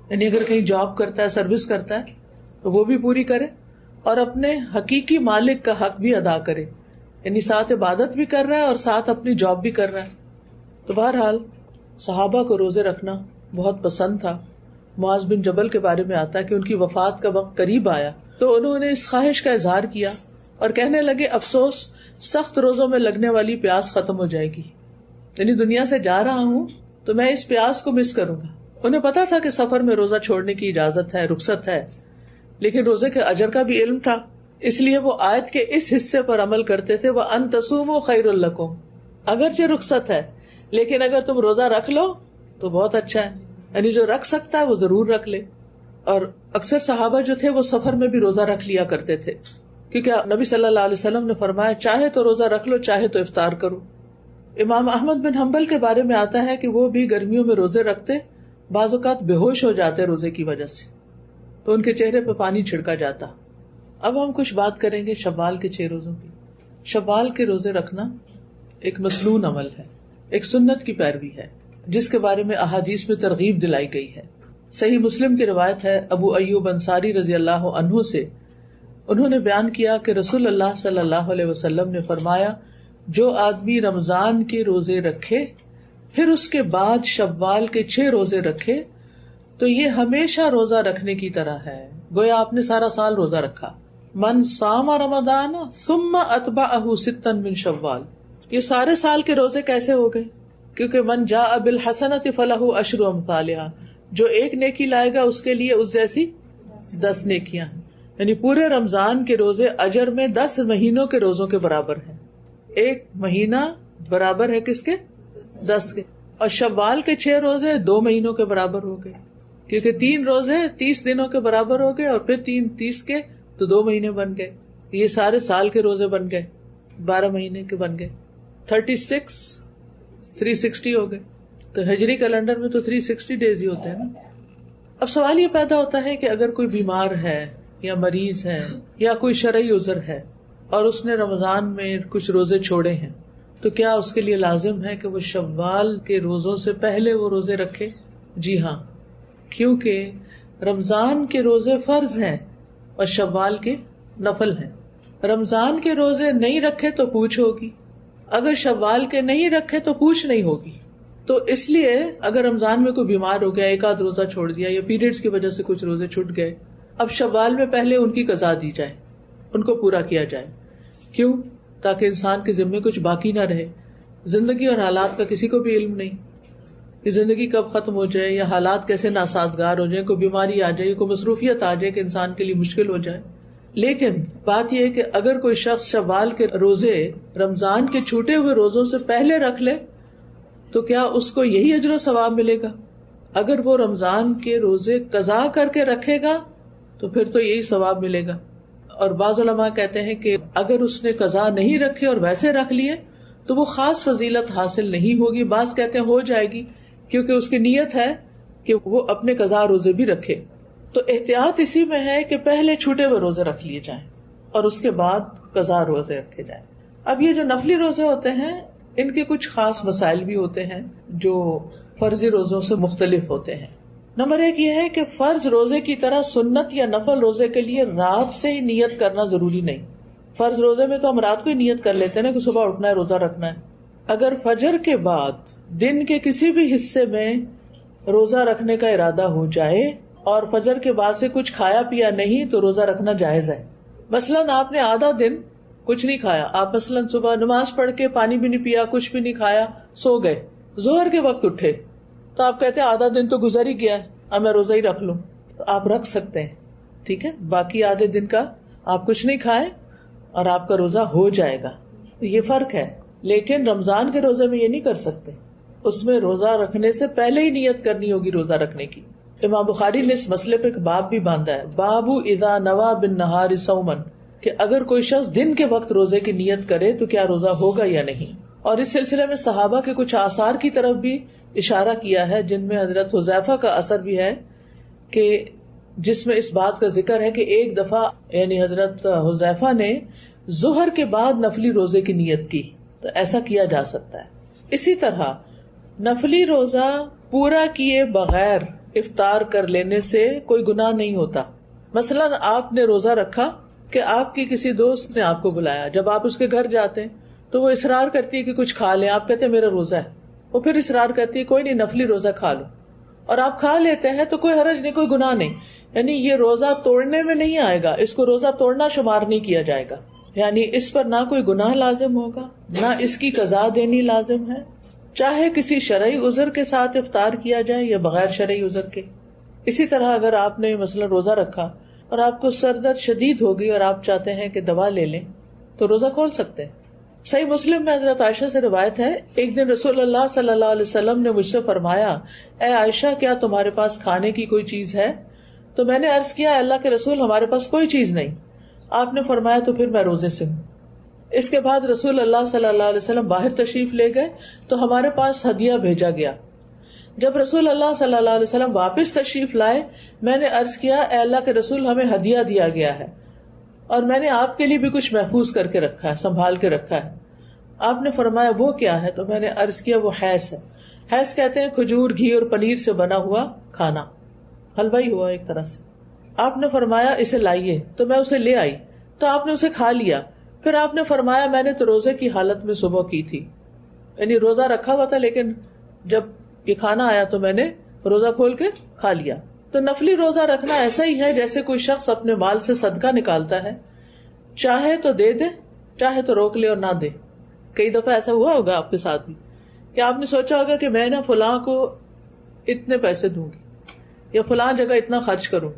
یعنی اگر کہیں جاب کرتا ہے، سروس کرتا ہے تو وہ بھی پوری کرے، اور اپنے حقیقی مالک کا حق بھی ادا کرے، یعنی ساتھ عبادت بھی کر رہا ہے اور ساتھ اپنی جاب بھی کر رہا ہے. تو بہرحال صحابہ کو روزے رکھنا بہت پسند تھا. معاذ بن جبل کے بارے میں آتا ہے کہ ان کی وفات کا وقت قریب آیا تو انہوں نے اس خواہش کا اظہار کیا اور کہنے لگے افسوس، سخت روزوں میں لگنے والی پیاس ختم ہو جائے گی، یعنی دنیا سے جا رہا ہوں تو میں اس پیاس کو مس کروں گا. انہیں پتا تھا کہ سفر میں روزہ چھوڑنے کی اجازت ہے، رخصت ہے، لیکن روزے کے اجر کا بھی علم تھا، اس لیے وہ آیت کے اس حصے پر عمل کرتے تھے، وَأَن تَصُومُوا خَيْرٌ لَكُمْ، اگرچہ رخصت ہے لیکن اگر تم روزہ رکھ لو تو بہت اچھا ہے، یعنی جو رکھ سکتا ہے وہ ضرور رکھ لے. اور اکثر صحابہ جو تھے وہ سفر میں بھی روزہ رکھ لیا کرتے تھے کیونکہ نبی صلی اللہ علیہ وسلم نے فرمایا چاہے تو روزہ رکھ لو، چاہے تو افطار کرو. امام احمد بن حنبل کے بارے میں آتا ہے کہ وہ بھی گرمیوں میں روزے رکھتے، بعض اوقات بے ہوش ہو جاتے روزے کی وجہ سے تو ان کے چہرے پہ پانی چھڑکا جاتا. اب ہم کچھ بات کریں گے شوال کے 6 روزوں کی. شوال کے روزے رکھنا ایک مسنون عمل ہے، ایک سنت کی پیروی ہے جس کے بارے میں احادیث میں ترغیب دلائی گئی ہے۔ صحیح مسلم کی روایت ہے ابو ایوب انصاری رضی اللہ عنہ سے، انہوں نے بیان کیا کہ رسول اللہ صلی اللہ علیہ وسلم نے فرمایا، جو آدمی رمضان کے روزے رکھے پھر اس کے بعد شوال کے 6 روزے رکھے تو یہ ہمیشہ روزہ رکھنے کی طرح ہے، گویا آپ نے سارا سال روزہ رکھا۔ من صام رمضان ثم اتبعہ 6 من شوال، یہ سارے سال کے روزے کیسے ہو گئے؟ کیونکہ من جاء بالحسنۃ فلہ عشر امثالھا، جو ایک نیکی لائے گا اس کے لیے اس جیسی 10 نیکیاں ہیں، یعنی پورے رمضان کے روزے اجر میں 10 مہینوں کے روزوں کے برابر ہیں۔ ایک مہینہ برابر ہے کس کے؟ 10 کے۔ اور شوال کے 6 روزے 2 مہینوں کے برابر ہو گئے، کیونکہ 3 روزے 30 دنوں کے برابر ہو گئے اور پھر 3 30 کے تو 2 مہینے بن گئے، یہ سارے سال کے روزے بن گئے، 12 مہینے کے بن گئے، 36 360 ہو گئے۔ تو ہجری کیلنڈر میں تو 360 ڈیز ہی ہوتے ہیں نا۔ اب سوال یہ پیدا ہوتا ہے کہ اگر کوئی بیمار ہے یا مریض ہے یا کوئی شرعی عذر ہے اور اس نے رمضان میں کچھ روزے چھوڑے ہیں تو کیا اس کے لیے لازم ہے کہ وہ شوال کے روزوں سے پہلے وہ روزے رکھے؟ جی ہاں، کیونکہ رمضان کے روزے فرض ہیں اور شوال کے نفل ہیں۔ رمضان کے روزے نہیں رکھے تو پوچھ ہوگی، اگر شوال کے نہیں رکھے تو پوچھ نہیں ہوگی۔ تو اس لیے اگر رمضان میں کوئی بیمار ہو گیا، ایک آدھ روزہ چھوڑ دیا یا پیریڈز کی وجہ سے کچھ روزے چھوٹ گئے، اب شوال میں پہلے ان کی قضا دی جائے، ان کو پورا کیا جائے۔ کیوں؟ تاکہ انسان کے ذمے کچھ باقی نہ رہے۔ زندگی اور حالات کا کسی کو بھی علم نہیں کہ زندگی کب ختم ہو جائے یا حالات کیسے ناسازگار ہو جائیں، کوئی بیماری آ جائے، کوئی مصروفیت آ جائے کہ انسان کے لیے مشکل ہو جائے۔ لیکن بات یہ ہے کہ اگر کوئی شخص شوال کے روزے رمضان کے چھوٹے ہوئے روزوں سے پہلے رکھ لے تو کیا اس کو یہی اجر و ثواب ملے گا؟ اگر وہ رمضان کے روزے قضا کر کے رکھے گا تو پھر تو یہی ثواب ملے گا۔ اور بعض علماء کہتے ہیں کہ اگر اس نے قضا نہیں رکھے اور ویسے رکھ لیے تو وہ خاص فضیلت حاصل نہیں ہوگی، بعض کہتے ہیں ہو جائے گی کیونکہ اس کی نیت ہے کہ وہ اپنے قضا روزے بھی رکھے۔ تو احتیاط اسی میں ہے کہ پہلے چھوٹے ہوئے روزے رکھ لیے جائیں اور اس کے بعد قضا روزے رکھے جائیں۔ اب یہ جو نفلی روزے ہوتے ہیں ان کے کچھ خاص مسائل بھی ہوتے ہیں جو فرضی روزوں سے مختلف ہوتے ہیں۔ نمبر 1 یہ ہے کہ فرض روزے کی طرح سنت یا نفل روزے کے لیے رات سے ہی نیت کرنا ضروری نہیں۔ فرض روزے میں تو ہم رات کو ہی نیت کر لیتے ہیں نا کہ صبح اٹھنا ہے، روزہ رکھنا ہے۔ اگر فجر کے بعد دن کے کسی بھی حصے میں روزہ رکھنے کا ارادہ ہو جائے اور فجر کے بعد سے کچھ کھایا پیا نہیں تو روزہ رکھنا جائز ہے۔ مثلاً آپ نے آدھا دن کچھ نہیں کھایا، آپ مثلاً صبح نماز پڑھ کے پانی بھی نہیں پیا، کچھ بھی نہیں کھایا، سو گئے، ظہر کے وقت اٹھے تو آپ کہتے ہیں آدھا دن تو گزر ہی گیا ہے، اب میں روزہ ہی رکھ لوں، تو آپ رکھ سکتے ہیں، ٹھیک ہے۔ باقی آدھے دن کا آپ کچھ نہیں کھائیں اور آپ کا روزہ ہو جائے گا، یہ فرق ہے۔ لیکن رمضان کے روزے میں یہ نہیں کر سکتے، اس میں روزہ رکھنے سے پہلے ہی نیت کرنی ہوگی روزہ رکھنے کی۔ امام بخاری نے اس مسئلے پہ ایک باب بھی باندھا ہے، باب اذا نوى بالنہار صوما، کہ اگر کوئی شخص دن کے وقت روزے کی نیت کرے تو کیا روزہ ہوگا یا نہیں۔ اور اس سلسلے میں صحابہ کے کچھ آثار کی طرف بھی اشارہ کیا ہے جن میں حضرت حذیفہ کا اثر بھی ہے کہ جس میں اس بات کا ذکر ہے کہ ایک دفعہ یعنی حضرت حذیفہ نے ظہر کے بعد نفلی روزے کی نیت کی، تو ایسا کیا جا سکتا ہے۔ اسی طرح نفلی روزہ پورا کیے بغیر افطار کر لینے سے کوئی گناہ نہیں ہوتا۔ مثلا آپ نے روزہ رکھا کہ آپ کی کسی دوست نے آپ کو بلایا، جب آپ اس کے گھر جاتے ہیں تو وہ اصرار کرتی ہے کہ کچھ کھا لیں، آپ کہتے ہیں میرا روزہ ہے، وہ پھر اصرار کرتی ہے کوئی نہیں نفلی روزہ کھا لو، اور آپ کھا لیتے ہیں تو کوئی حرج نہیں، کوئی گناہ نہیں، یعنی یہ روزہ توڑنے میں نہیں آئے گا، اس کو روزہ توڑنا شمار نہیں کیا جائے گا، یعنی اس پر نہ کوئی گناہ لازم ہوگا نہ اس کی قضا دینی لازم ہے، چاہے کسی شرعی عذر کے ساتھ افطار کیا جائے یا بغیر شرعی عذر کے۔ اسی طرح اگر آپ نے مثلا روزہ رکھا اور آپ کو سر درد شدید ہو گئی اور آپ چاہتے ہیں کہ دوا لے لیں تو روزہ کھول سکتے ہیں۔ صحیح مسلم میں حضرت عائشہ سے روایت ہے، ایک دن رسول اللہ صلی اللہ علیہ وسلم نے مجھ سے فرمایا، اے عائشہ کیا تمہارے پاس کھانے کی کوئی چیز ہے؟ تو میں نے عرض کیا، اللہ کے رسول ہمارے پاس کوئی چیز نہیں۔ آپ نے فرمایا تو پھر میں روزے سے ہوں۔ اس کے بعد رسول اللہ صلی اللہ علیہ وسلم باہر تشریف لے گئے تو ہمارے پاس ہدیہ بھیجا گیا۔ جب رسول اللہ صلی اللہ علیہ وسلم واپس تشریف لائے، میں نے عرض کیا، اے اللہ کے رسول ہمیں ہدیہ دیا گیا ہے۔ اور میں نے آپ کے لیے بھی کچھ محفوظ کر کے رکھا ہے، سنبھال کے رکھا ہے. آپ نے فرمایا وہ کیا ہے؟ تو میں نے عرض کیا وہ حیث ہے. حیث کہتے ہیں کھجور، گھی اور پنیر سے بنا ہوا کھانا، حلوہ ہی ہوا ایک طرح سے. آپ نے فرمایا اسے لائیے، تو میں اسے لے آئی تو آپ نے اسے کھا لیا. پھر آپ نے فرمایا میں نے تو روزے کی حالت میں صبح کی تھی، یعنی روزہ رکھا ہوا تھا لیکن جب یہ کھانا آیا تو میں نے روزہ کھول کے کھا لیا. تو نفلی روزہ رکھنا ایسا ہی ہے جیسے کوئی شخص اپنے مال سے صدقہ نکالتا ہے، چاہے تو دے دے چاہے تو روک لے اور نہ دے. کئی دفعہ ایسا ہوا ہوگا آپ کے ساتھ بھی کہ آپ نے سوچا ہوگا کہ میں نا فلاں کو اتنے پیسے دوں گی یا فلاں جگہ اتنا خرچ کروں،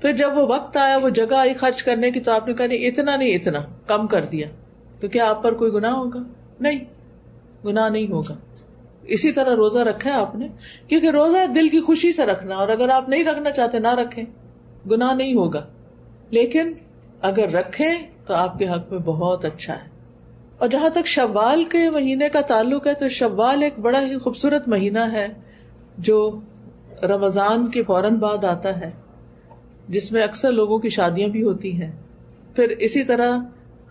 پھر جب وہ وقت آیا، وہ جگہ آئی خرچ کرنے کی، تو آپ نے کہا نہیں اتنا نہیں، اتنا کم کر دیا. تو کیا آپ پر کوئی گناہ ہوگا؟ نہیں، گناہ نہیں ہوگا. اسی طرح روزہ رکھا ہے آپ نے، کیونکہ روزہ دل کی خوشی سے رکھنا، اور اگر آپ نہیں رکھنا چاہتے نہ رکھیں، گناہ نہیں ہوگا. لیکن اگر رکھیں تو آپ کے حق میں بہت اچھا ہے. اور جہاں تک شوال کے مہینے کا تعلق ہے تو شوال ایک بڑا ہی خوبصورت مہینہ ہے جو رمضان کے فوراً بعد آتا ہے، جس میں اکثر لوگوں کی شادیاں بھی ہوتی ہیں. پھر اسی طرح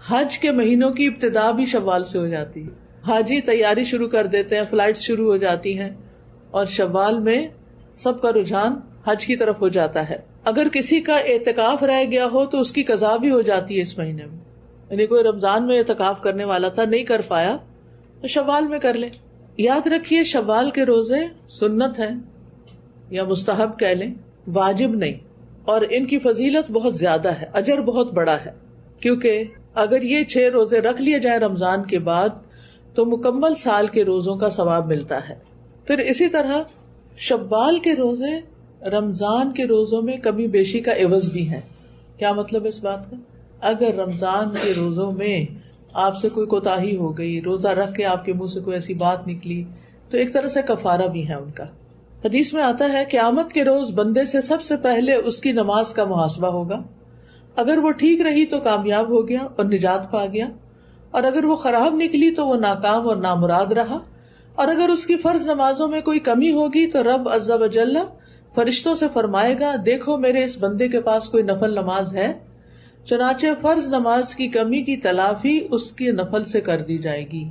حج کے مہینوں کی ابتدا بھی شوال سے ہو جاتی ہے. حاجی تیاری شروع کر دیتے ہیں، فلائٹ شروع ہو جاتی ہیں، اور شوال میں سب کا رجحان حج کی طرف ہو جاتا ہے. اگر کسی کا اعتکاف رہ گیا ہو تو اس کی قضا بھی ہو جاتی ہے اس مہینے میں. یعنی کوئی رمضان میں اعتکاف کرنے والا تھا، نہیں کر پایا تو شوال میں کر لے. یاد رکھیے شوال کے روزے سنت ہیں یا مستحب کہہ لیں، واجب نہیں. اور ان کی فضیلت بہت زیادہ ہے، اجر بہت بڑا ہے، کیونکہ اگر یہ 6 روزے رکھ لیے جائیں رمضان کے بعد تو مکمل سال کے روزوں کا ثواب ملتا ہے. پھر اسی طرح شوال کے روزے رمضان کے روزوں میں کمی بیشی کا عوض بھی ہے. کیا مطلب اس بات کا؟ اگر رمضان کے روزوں میں آپ سے کوئی کوتاہی ہو گئی، روزہ رکھ کے آپ کے منہ سے کوئی ایسی بات نکلی، تو ایک طرح سے کفارہ بھی ہے ان کا. حدیث میں آتا ہے قیامت کے روز بندے سے سب سے پہلے اس کی نماز کا محاسبہ ہوگا. اگر وہ ٹھیک رہی تو کامیاب ہو گیا اور نجات پا گیا، اور اگر وہ خراب نکلی تو وہ ناکام اور نامراد رہا. اور اگر اس کی فرض نمازوں میں کوئی کمی ہوگی تو رب عز و جل فرشتوں سے فرمائے گا دیکھو میرے اس بندے کے پاس کوئی نفل نماز ہے، چنانچہ فرض نماز کی کمی کی تلافی اس کی نفل سے کر دی جائے گی.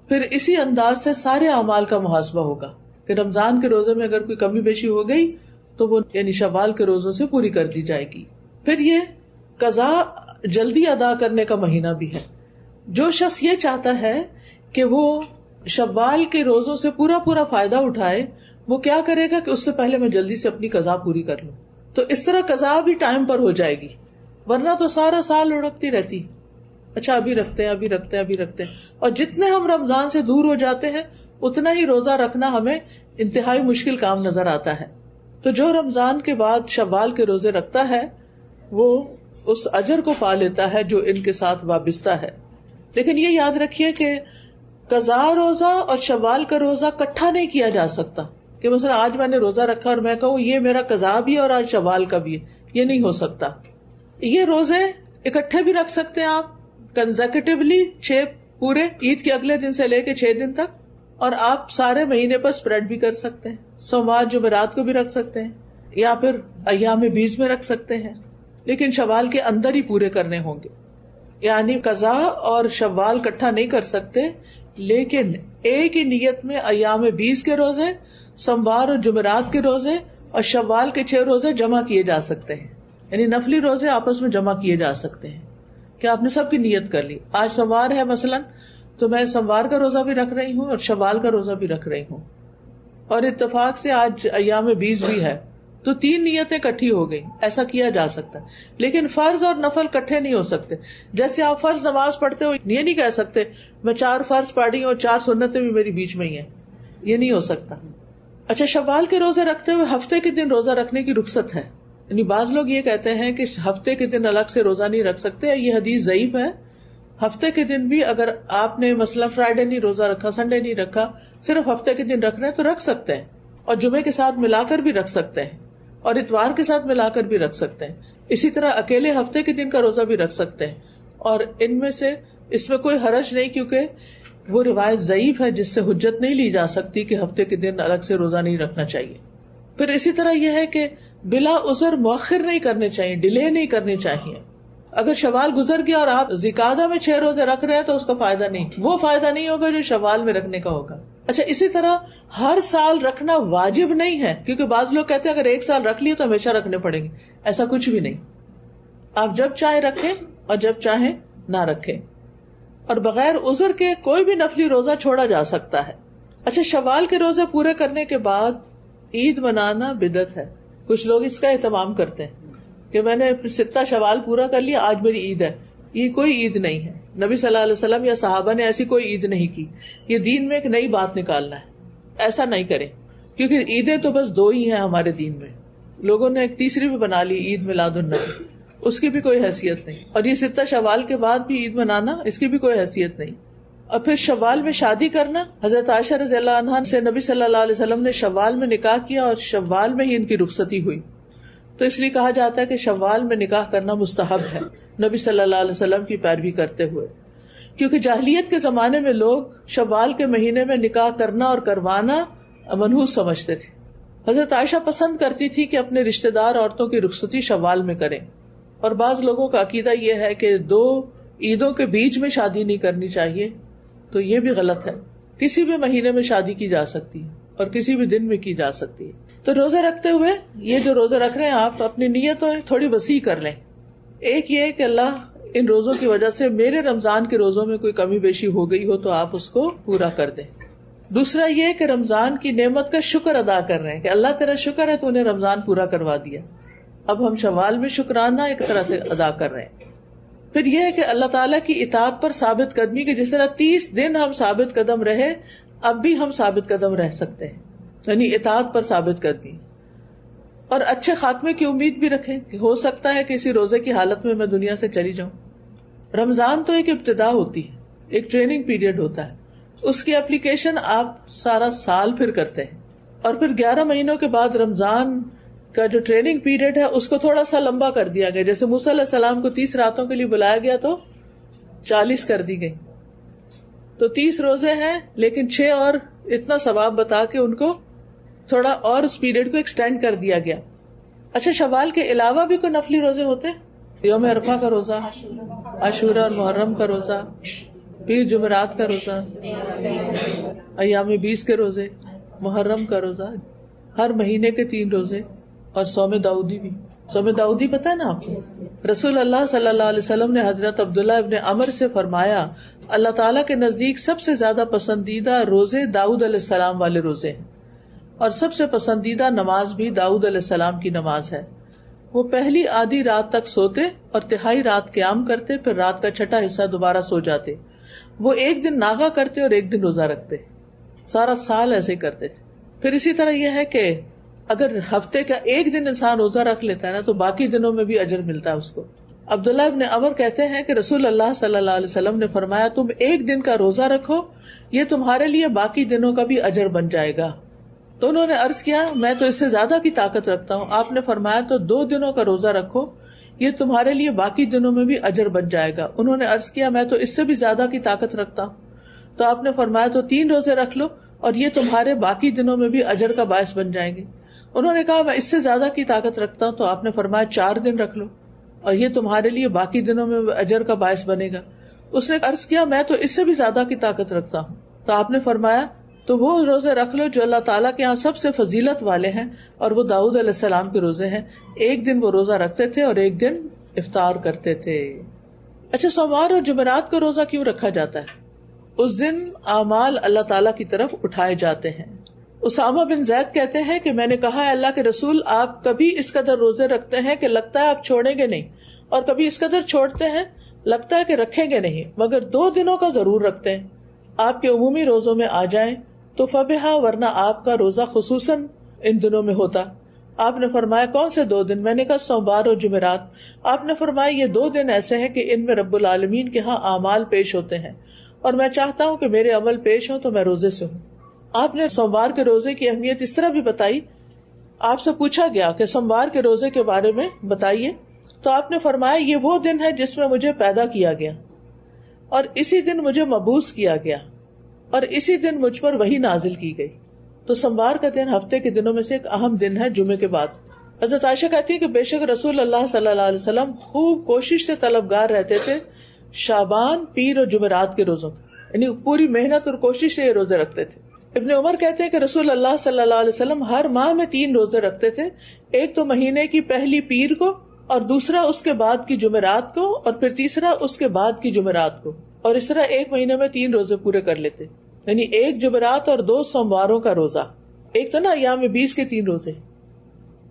پھر اسی انداز سے سارے اعمال کا محاسبہ ہوگا کہ رمضان کے روزے میں اگر کوئی کمی بیشی ہو گئی تو وہ یعنی شوال کے روزوں سے پوری کر دی جائے گی. پھر یہ قضا جلدی ادا کرنے کا مہینہ بھی ہے. جو شخص یہ چاہتا ہے کہ وہ شوال کے روزوں سے پورا فائدہ اٹھائے، وہ کیا کرے گا کہ اس سے پہلے میں جلدی سے اپنی قضا پوری کر لوں. تو اس طرح قضا بھی ٹائم پر ہو جائے گی، ورنہ تو سارا سال لڑکتی رہتی. اچھا ابھی رکھتے ہیں. اور جتنے ہم رمضان سے دور ہو جاتے ہیں اتنا ہی روزہ رکھنا ہمیں انتہائی مشکل کام نظر آتا ہے. تو جو رمضان کے بعد شوال کے روزے رکھتا ہے وہ اس اجر کو پا لیتا ہے جو ان کے ساتھ وابستہ ہے. لیکن یہ یاد رکھیے کہ قضا روزہ اور شوال کا روزہ کٹھا نہیں کیا جا سکتا کہ مثلا آج میں نے روزہ رکھا اور میں کہوں یہ میرا قضا بھی اور آج شوال کا بھی ہے. یہ نہیں ہو سکتا. یہ روزے اکٹھے بھی رکھ سکتے ہیں آپ کنزیکٹیولی 6 پورے، عید کے اگلے دن سے لے کے 6 دن تک، اور آپ سارے مہینے پر سپریڈ بھی کر سکتے ہیں. سوموار جمعرات کو بھی رکھ سکتے ہیں یا پھر ایام بیز میں رکھ سکتے ہیں، لیکن شوال کے اندر ہی پورے کرنے ہوں گے. یعنی قضا اور شوال کٹھا نہیں کر سکتے، لیکن ایک ہی نیت میں ایام بیز کے روزے، سوموار اور جمعرات کے روزے اور شوال کے 6 روزے جمع کیے جا سکتے ہیں. یعنی نفلی روزے آپس میں جمع کیے جا سکتے ہیں کہ آپ نے سب کی نیت کر لی. آج سوموار ہے مثلا تو میں سوموار کا روزہ بھی رکھ رہی ہوں اور شوال کا روزہ بھی رکھ رہی ہوں، اور اتفاق سے آج ایام بیز بھی ہے تو 3 نیتیں کٹھی ہو گئی. ایسا کیا جا سکتا ہے، لیکن فرض اور نفل کٹھے نہیں ہو سکتے. جیسے آپ فرض نماز پڑھتے ہو یہ نہیں کہہ سکتے میں 4 فرض پڑھی ہوں اور 4 سنتیں بھی میری بیچ میں ہی ہیں، یہ نہیں ہو سکتا. اچھا شوال کے روزے رکھتے ہوئے ہفتے کے دن روزہ رکھنے کی رخصت ہے. یعنی بعض لوگ یہ کہتے ہیں کہ ہفتے کے دن الگ سے روزہ نہیں رکھ سکتے، یہ حدیث ضعیف ہے. ہفتے کے دن بھی اگر آپ نے مثلا فرائیڈے نہیں روزہ رکھا، سنڈے نہیں رکھا، صرف ہفتے کے دن رکھنا ہے تو رکھ سکتے ہیں، اور جمعے کے ساتھ ملا کر بھی رکھ سکتے ہیں، اور اتوار کے ساتھ ملا کر بھی رکھ سکتے ہیں. اسی طرح اکیلے ہفتے کے دن کا روزہ بھی رکھ سکتے ہیں، اور ان میں سے اس میں کوئی حرج نہیں، کیونکہ وہ روایت ضعیف ہے جس سے حجت نہیں لی جا سکتی کہ ہفتے کے دن الگ سے روزہ نہیں رکھنا چاہیے. پھر اسی طرح یہ ہے کہ بلا عذر مؤخر نہیں کرنے چاہیے، ڈیلے نہیں کرنے چاہیے. اگر شوال گزر گیا اور آپ ذی-القعدہ میں 6 روزے رکھ رہے ہیں تو اس کا فائدہ نہیں، وہ فائدہ نہیں ہوگا جو شوال میں رکھنے کا ہوگا. اچھا، اسی طرح ہر سال رکھنا واجب نہیں ہے، کیونکہ بعض لوگ کہتے ہیں اگر 1 سال رکھ لیے تو ہمیشہ رکھنے پڑیں گے. ایسا کچھ بھی نہیں، آپ جب چاہیں رکھیں اور جب چاہیں نہ رکھیں، اور بغیر عذر کے کوئی بھی نفلی روزہ چھوڑا جا سکتا ہے. اچھا، شوال کے روزے پورے کرنے کے بعد عید منانا بدعت ہے. کچھ لوگ اس کا اہتمام کرتے ہیں کہ میں نے 6 شوال پورا کر لیا، آج میری عید ہے. یہ کوئی عید نہیں ہے. نبی صلی اللہ علیہ وسلم یا صحابہ نے ایسی کوئی عید نہیں کی. یہ دین میں ایک نئی بات نکالنا ہے، ایسا نہیں کریں، کیونکہ عیدیں تو بس 2 ہی ہیں ہمارے دین میں. لوگوں نے ایک تیسری بھی بنا لی، عید میلاد النبی، اس کی بھی کوئی حیثیت نہیں. اور یہ 6 شوال کے بعد بھی عید منانا، اس کی بھی کوئی حیثیت نہیں. اور پھر شوال میں شادی کرنا، حضرت عائشہ رضی اللہ عنہا سے نبی صلی اللہ علیہ وسلم نے شوال میں نکاح کیا اور شوال میں ہی ان کی رخصتی ہوئی. تو اس لیے کہا جاتا ہے کہ شوال میں نکاح کرنا مستحب ہے نبی صلی اللہ علیہ وسلم کی پیروی کرتے ہوئے، کیونکہ جاہلیت کے زمانے میں لوگ شوال کے مہینے میں نکاح کرنا اور کروانا منحوس سمجھتے تھے. حضرت عائشہ پسند کرتی تھی کہ اپنے رشتہ دار عورتوں کی رخصتی شوال میں کریں. اور بعض لوگوں کا عقیدہ یہ ہے کہ 2 عیدوں کے بیچ میں شادی نہیں کرنی چاہیے، تو یہ بھی غلط ہے. کسی بھی مہینے میں شادی کی جا سکتی ہے اور کسی بھی دن میں کی جا سکتی ہے. تو روزے رکھتے ہوئے یہ جو روزے رکھ رہے ہیں آپ اپنی نیتوں تھوڑی وسیع کر لیں. ایک یہ کہ اللہ ان روزوں کی وجہ سے میرے رمضان کے روزوں میں کوئی کمی بیشی ہو گئی ہو تو آپ اس کو پورا کر دیں. دوسرا یہ کہ رمضان کی نعمت کا شکر ادا کر رہے ہیں کہ اللہ تیرا شکر ہے تو انہیں رمضان پورا کروا دیا. اب ہم شوال میں شکرانہ ایک طرح سے ادا کر رہے ہیں. پھر یہ ہے کہ اللہ تعالیٰ کی اطاعت پر ثابت قدمی، کہ جس طرح 30 دن ہم ثابت قدم رہے اب بھی ہم ثابت قدم رہ سکتے ہیں، یعنی اطاعت پر ثابت قدمی. اور اچھے خاتمے کی امید بھی رکھیں کہ ہو سکتا ہے کہ اسی روزے کی حالت میں دنیا سے چلی جاؤں. رمضان تو ایک ابتدا ہوتی ہے، ایک ٹریننگ پیریڈ ہوتا ہے، اس کی اپلیکیشن آپ سارا سال پھر کرتے ہیں. اور پھر 11 مہینوں کے بعد رمضان کا جو ٹریننگ پیریڈ ہے اس کو تھوڑا سا لمبا کر دیا گیا. جیسے موسیٰ علیہ السلام کو 30 راتوں کے لیے بلایا گیا تو 40 کر دی گئی. تو 30 روزے ہیں لیکن 6 اور اتنا ثواب بتا کے ان کو تھوڑا اور اس پیریڈ کو ایکسٹینڈ کر دیا گیا. اچھا، شوال کے علاوہ بھی کوئی نفلی روزے ہوتے ہیں؟ یوم عرفہ کا روزہ، عاشورہ اور محرم کا روزہ، پیر جمعرات کا روزہ، ایام 20 کے روزے، محرم کا روزہ، ہر مہینے کے 3 روزے، اور صوم داؤدی بھی. صوم داؤدی پتہ ہے نا آپ کو؟ رسول اللہ صلی اللہ علیہ وسلم نے حضرت عبداللہ ابن عمر سے فرمایا اللہ تعالیٰ کے نزدیک سب سے زیادہ پسندیدہ روزے داؤد علیہ السلام والے روزے ہیں، اور سب سے پسندیدہ نماز بھی داؤد علیہ السلام کی نماز ہے. وہ پہلی آدھی رات تک سوتے اور تہائی رات قیام کرتے، پھر رات کا 6واں حصہ دوبارہ سو جاتے. وہ ایک دن ناغہ کرتے اور ایک دن روزہ رکھتے، سارا سال ایسے ہی کرتے تھے. پھر اسی طرح یہ ہے کہ اگر ہفتے کا ایک دن انسان روزہ رکھ لیتا ہے نا تو باقی دنوں میں بھی اجر ملتا ہے اس کو. عبداللہ ابن عمر کہتے ہیں کہ رسول اللہ صلی اللہ علیہ وسلم نے فرمایا تم ایک دن کا روزہ رکھو، یہ تمہارے لیے باقی دنوں کا بھی اجر بن جائے گا. تو انہوں نے عرض کیا میں تو اس سے زیادہ کی طاقت رکھتا ہوں. آپ نے فرمایا تو 2 دنوں کا روزہ رکھو، یہ تمہارے لیے باقی دنوں میں بھی اجر بن جائے گا. انہوں نے عرض کیا میں تو اس سے بھی زیادہ کی طاقت رکھتا ہوں. تو آپ نے فرمایا تو 3 روزے رکھ لو اور یہ تمہارے باقی دنوں میں بھی اجر کا باعث بن جائیں گے. انہوں نے کہا میں اس سے زیادہ کی طاقت رکھتا ہوں. تو آپ نے فرمایا 4 دن رکھ لو اور یہ تمہارے لیے باقی دنوں میں اجر کا باعث بنے گا. اس نے عرض کیا میں تو اس سے بھی زیادہ کی طاقت رکھتا ہوں. تو آپ نے فرمایا تو وہ روزے رکھ لو جو اللہ تعالیٰ کے یہاں سب سے فضیلت والے ہیں، اور وہ داؤد علیہ السلام کے روزے ہیں. ایک دن وہ روزہ رکھتے تھے اور ایک دن افطار کرتے تھے. اچھا، سوموار اور جمعرات کا روزہ کیوں رکھا جاتا ہے؟ اس دن اعمال اللہ تعالیٰ کی طرف اٹھائے جاتے ہیں. اسامہ بن زید کہتے ہیں کہ میں نے کہا ہے اللہ کے رسول آپ کبھی اس قدر روزے رکھتے ہیں کہ لگتا ہے آپ چھوڑیں گے نہیں، اور کبھی اس قدر چھوڑتے ہیں لگتا ہے کہ رکھیں گے نہیں، مگر 2 دنوں کا ضرور رکھتے ہیں. آپ کے عمومی روزوں میں آ جائیں تو فبہا، ورنہ آپ کا روزہ خصوصاً ان دنوں میں ہوتا. آپ نے فرمایا کون سے 2 دن؟ میں نے کہا سوموار اور جمعرات. آپ نے فرمایا یہ 2 دن ایسے ہیں کہ ان میں رب العالمین کے ہاں اعمال پیش ہوتے ہیں، اور میں چاہتا ہوں کہ میرے عمل پیش ہوں تو میں روزے سے ہوں. آپ نے سوموار کے روزے کی اہمیت اس طرح بھی بتائی. آپ سے پوچھا گیا کہ سوموار کے روزے کے بارے میں بتائیے، تو آپ نے فرمایا یہ وہ دن ہے جس میں مجھے پیدا کیا گیا، اور اسی دن مجھے مبعوث کیا گیا، اور اسی دن مجھ پر وحی نازل کی گئی. تو سوموار کا دن ہفتے کے دنوں میں سے ایک اہم دن ہے جمعے کے بعد، حضرت عائشہ کہتی ہے کہ بے شک رسول اللہ صلی اللہ علیہ وسلم خوب کوشش سے طلبگار رہتے تھے شعبان، پیر اور جمعرات کے روزوں کے، یعنی پوری محنت اور کوشش سے یہ روزے رکھتے تھے۔ ابن عمر کہتے ہیں کہ رسول اللہ صلی اللہ علیہ وسلم ہر ماہ میں 3 روزے رکھتے تھے، ایک تو مہینے کی پہلی پیر کو، اور دوسرا اس کے بعد کی جمعرات کو، اور پھر تیسرا اس کے بعد کی جمعرات کو، اور اس طرح ایک مہینے میں 3 روزے پورے کر لیتے، یعنی ایک جمعرات اور 2 سومواروں کا روزہ۔ ایک تو نا ایام 20 کے 3 روزے،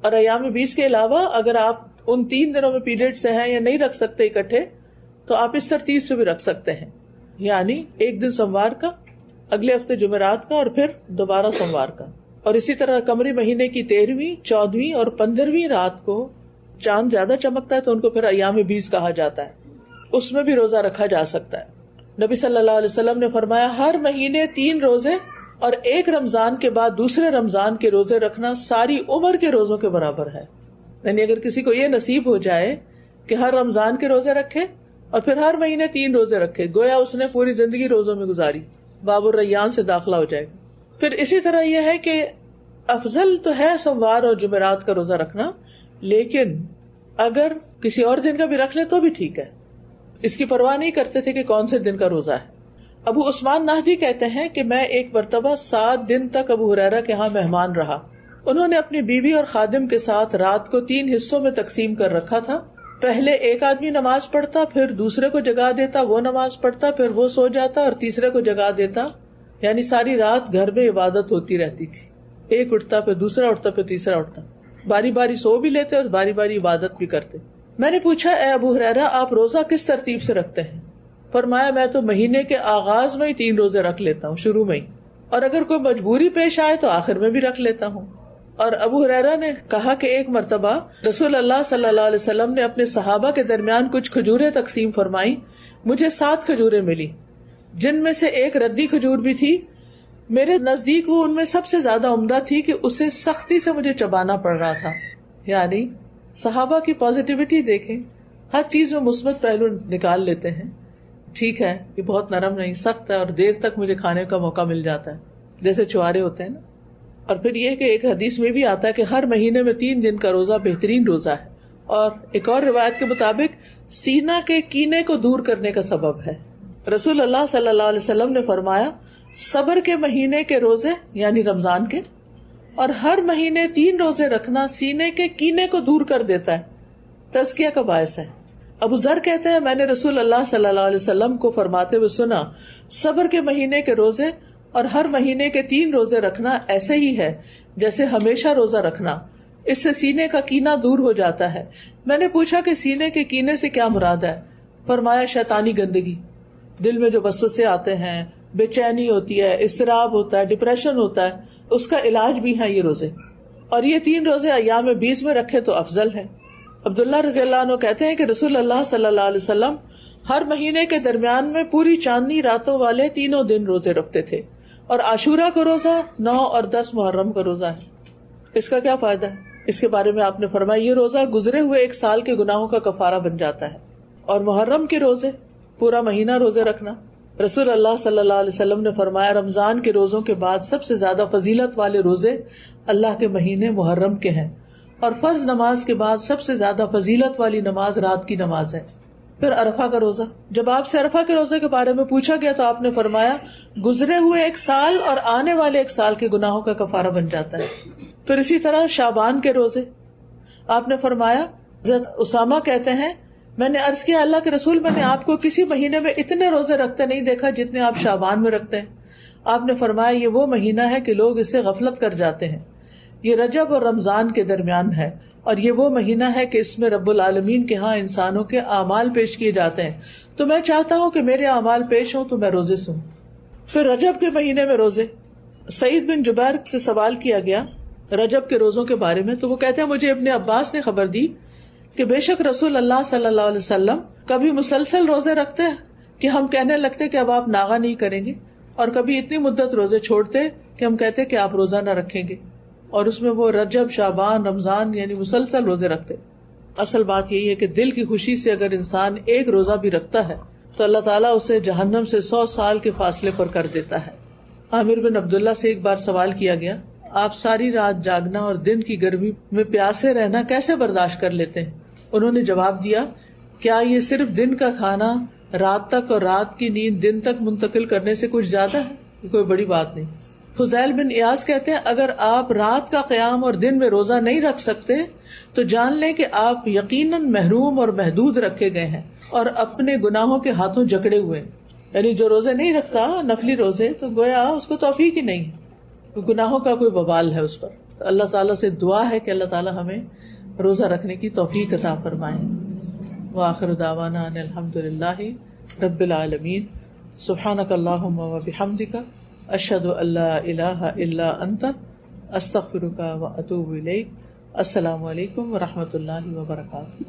اور ایام 20 کے علاوہ اگر آپ ان 3 دنوں میں پیریڈ سے ہیں یا نہیں رکھ سکتے اکٹھے تو آپ اس ترتیب سے بھی رکھ سکتے ہیں، یعنی ایک دن سوموار کا، اگلے ہفتے جمعرات کا، اور پھر دوبارہ سوموار کا۔ اور اسی طرح قمری مہینے کی 13ویں، 14ویں اور 15ویں رات کو چاند زیادہ چمکتا ہے تو ان کو پھر ایام 20 کہا جاتا ہے، اس میں بھی روزہ رکھا جا سکتا ہے۔ نبی صلی اللہ علیہ وسلم نے فرمایا ہر مہینے 3 روزے اور ایک رمضان کے بعد دوسرے رمضان کے روزے رکھنا ساری عمر کے روزوں کے برابر ہے۔ یعنی اگر کسی کو یہ نصیب ہو جائے کہ ہر رمضان کے روزے رکھے اور پھر ہر مہینے 3 روزے رکھے، گویا اس نے پوری زندگی روزوں میں گزاری، باب الریان سے داخلہ ہو جائے گا۔ پھر اسی طرح یہ ہے کہ افضل تو ہے سوموار اور جمعرات کا روزہ رکھنا، لیکن اگر کسی اور دن کا بھی رکھ لے تو بھی ٹھیک ہے، اس کی پرواہ نہیں کرتے تھے کہ کون سے دن کا روزہ ہے۔ ابو عثمان نہدی کہتے ہیں کہ میں ایک مرتبہ 7 دن تک ابو ہریرہ کے ہاں مہمان رہا۔ انہوں نے اپنی بیوی اور خادم کے ساتھ رات کو 3 حصوں میں تقسیم کر رکھا تھا، پہلے ایک آدمی نماز پڑھتا، پھر دوسرے کو جگا دیتا، وہ نماز پڑھتا، پھر وہ سو جاتا اور تیسرے کو جگا دیتا، یعنی ساری رات گھر میں عبادت ہوتی رہتی تھی، ایک اٹھتا پھر دوسرا اٹھتا پھر تیسرا اٹھتا، باری باری سو بھی لیتے اور باری باری عبادت بھی کرتے۔ میں نے پوچھا اے ابو ہریرہ آپ روزہ کس ترتیب سے رکھتے ہیں؟ فرمایا میں تو مہینے کے آغاز میں ہی 3 روزے رکھ لیتا ہوں، شروع میں ہی، اور اگر کوئی مجبوری پیش آئے تو آخر میں بھی رکھ لیتا ہوں۔ اور ابو ہریرہ نے کہا کہ ایک مرتبہ رسول اللہ صلی اللہ علیہ وسلم نے اپنے صحابہ کے درمیان کچھ کھجوریں تقسیم فرمائی، مجھے 7 کھجوریں ملی، جن میں سے ایک ردی کھجور بھی تھی، میرے نزدیک وہ ان میں سب سے زیادہ عمدہ تھی کہ اسے سختی سے مجھے چبانا پڑ رہا تھا۔ یعنی صحابہ کی پازیٹیوٹی دیکھیں، ہر چیز میں مثبت پہلو نکال لیتے ہیں، ٹھیک ہے یہ بہت نرم نہیں، سخت ہے اور دیر تک مجھے کھانے کا موقع مل جاتا ہے، جیسے چوارے ہوتے ہیں نا۔ اور پھر یہ کہ ایک حدیث میں بھی آتا ہے کہ ہر مہینے میں 3 دن کا روزہ بہترین روزہ ہے، اور ایک اور روایت کے مطابق سینہ کے کینے کو دور کرنے کا سبب ہے۔ رسول اللہ صلی اللہ علیہ وسلم نے فرمایا صبر کے مہینے کے روزے یعنی رمضان کے اور ہر مہینے 3 روزے رکھنا سینے کے کینے کو دور کر دیتا ہے، تزکیہ کا باعث ہے۔ ابو ذر کہتے ہیں میں نے رسول اللہ صلی اللہ علیہ وسلم کو فرماتے ہوئے سنا صبر کے مہینے کے روزے اور ہر مہینے کے 3 روزے رکھنا ایسے ہی ہے جیسے ہمیشہ روزہ رکھنا، اس سے سینے کا کینہ دور ہو جاتا ہے۔ میں نے پوچھا کہ سینے کے کینے سے کیا مراد ہے؟ فرمایا شیطانی گندگی، دل میں جو وسوسے آتے ہیں، بے چینی ہوتی ہے، اضطراب ہوتا ہے، ڈپریشن ہوتا ہے، اس کا علاج بھی ہے یہ روزے، اور یہ 3 روزے ایام 20 میں رکھے تو افضل ہے۔ عبداللہ رضی اللہ عنہ کہتے ہیں کہ رسول اللہ صلی اللہ علیہ وسلم ہر مہینے کے درمیان میں پوری چاندنی راتوں والے 3 دن روزے رکھتے تھے، اور عاشورہ کا روزہ 9 اور 10 محرم کا روزہ ہے۔ اس کا کیا فائدہ ہے؟ اس کے بارے میں آپ نے فرمایا یہ روزہ گزرے ہوئے 1 سال کے گناہوں کا کفارہ بن جاتا ہے۔ اور محرم کے روزے پورا مہینہ روزے رکھنا، رسول اللہ صلی اللہ علیہ وسلم نے فرمایا رمضان کے روزوں کے بعد سب سے زیادہ فضیلت والے روزے اللہ کے مہینے محرم کے ہیں، اور فرض نماز کے بعد سب سے زیادہ فضیلت والی نماز رات کی نماز ہے۔ پھر عرفہ کا روزہ، جب آپ سے عرفہ کے روزے کے بارے میں پوچھا گیا تو آپ نے فرمایا گزرے ہوئے 1 سال اور آنے والے 1 سال کے گناہوں کا کفارہ بن جاتا ہے۔ پھر اسی طرح شعبان کے روزے، آپ نے فرمایا، حضرت اسامہ کہتے ہیں میں نے عرض کیا اللہ کے رسول میں نے آپ کو کسی مہینے میں اتنے روزے رکھتے نہیں دیکھا جتنے آپ شعبان میں رکھتے ہیں۔ آپ نے فرمایا یہ وہ مہینہ ہے کہ لوگ اسے غفلت کر جاتے ہیں، یہ رجب اور رمضان کے درمیان ہے، اور یہ وہ مہینہ ہے کہ اس میں رب العالمین کے ہاں انسانوں کے اعمال پیش کیے جاتے ہیں، تو میں چاہتا ہوں کہ میرے اعمال پیش ہوں تو میں روزے سے ہوں۔ پھر رجب کے مہینے میں روزے، سعید بن جبیر سے سوال کیا گیا رجب کے روزوں کے بارے میں تو وہ کہتے ہیں مجھے ابن عباس نے خبر دی کہ بے شک رسول اللہ صلی اللہ علیہ وسلم کبھی مسلسل روزے رکھتے کہ ہم کہنے لگتے کہ اب آپ ناغہ نہیں کریں گے، اور کبھی اتنی مدت روزے چھوڑتے کہ ہم کہتے کہ آپ روزہ نہ رکھیں گے، اور اس میں وہ رجب، شعبان، رمضان یعنی مسلسل روزے رکھتے۔ اصل بات یہی ہے کہ دل کی خوشی سے اگر انسان ایک روزہ بھی رکھتا ہے تو اللہ تعالیٰ اسے جہنم سے 100 سال کے فاصلے پر کر دیتا ہے۔ عامر بن عبداللہ سے ایک بار سوال کیا گیا، آپ ساری رات جاگنا اور دن کی گرمی میں پیاسے رہنا کیسے برداشت کر لیتے ہیں؟ انہوں نے جواب دیا، کیا یہ صرف دن کا کھانا رات تک اور رات کی نیند دن تک منتقل کرنے سے کچھ زیادہ ہے؟ یہ کوئی بڑی بات نہیں۔ فضیل بن ایاز کہتے ہیں، اگر آپ رات کا قیام اور دن میں روزہ نہیں رکھ سکتے تو جان لیں کہ آپ یقیناً محروم اور محدود رکھے گئے ہیں اور اپنے گناہوں کے ہاتھوں جکڑے ہوئے ہیں۔ یعنی جو روزے نہیں رکھتا نفلی روزے، تو گویا اس کو توفیق ہی نہیں ہے، گناہوں کا کوئی وبال ہے اس پر۔ اللہ تعالیٰ سے دعا ہے کہ اللہ تعالیٰ ہمیں روزہ رکھنے کی توفیق عطا فرمائے۔ وآخر دعوانا ان الحمد للہ رب العالمین۔ سبحانک اللہم وبحمدک، اشہد ان لا الہ الا انت، استغفرک واتوب الیک۔ السلام علیکم ورحمۃ اللہ وبرکاتہ۔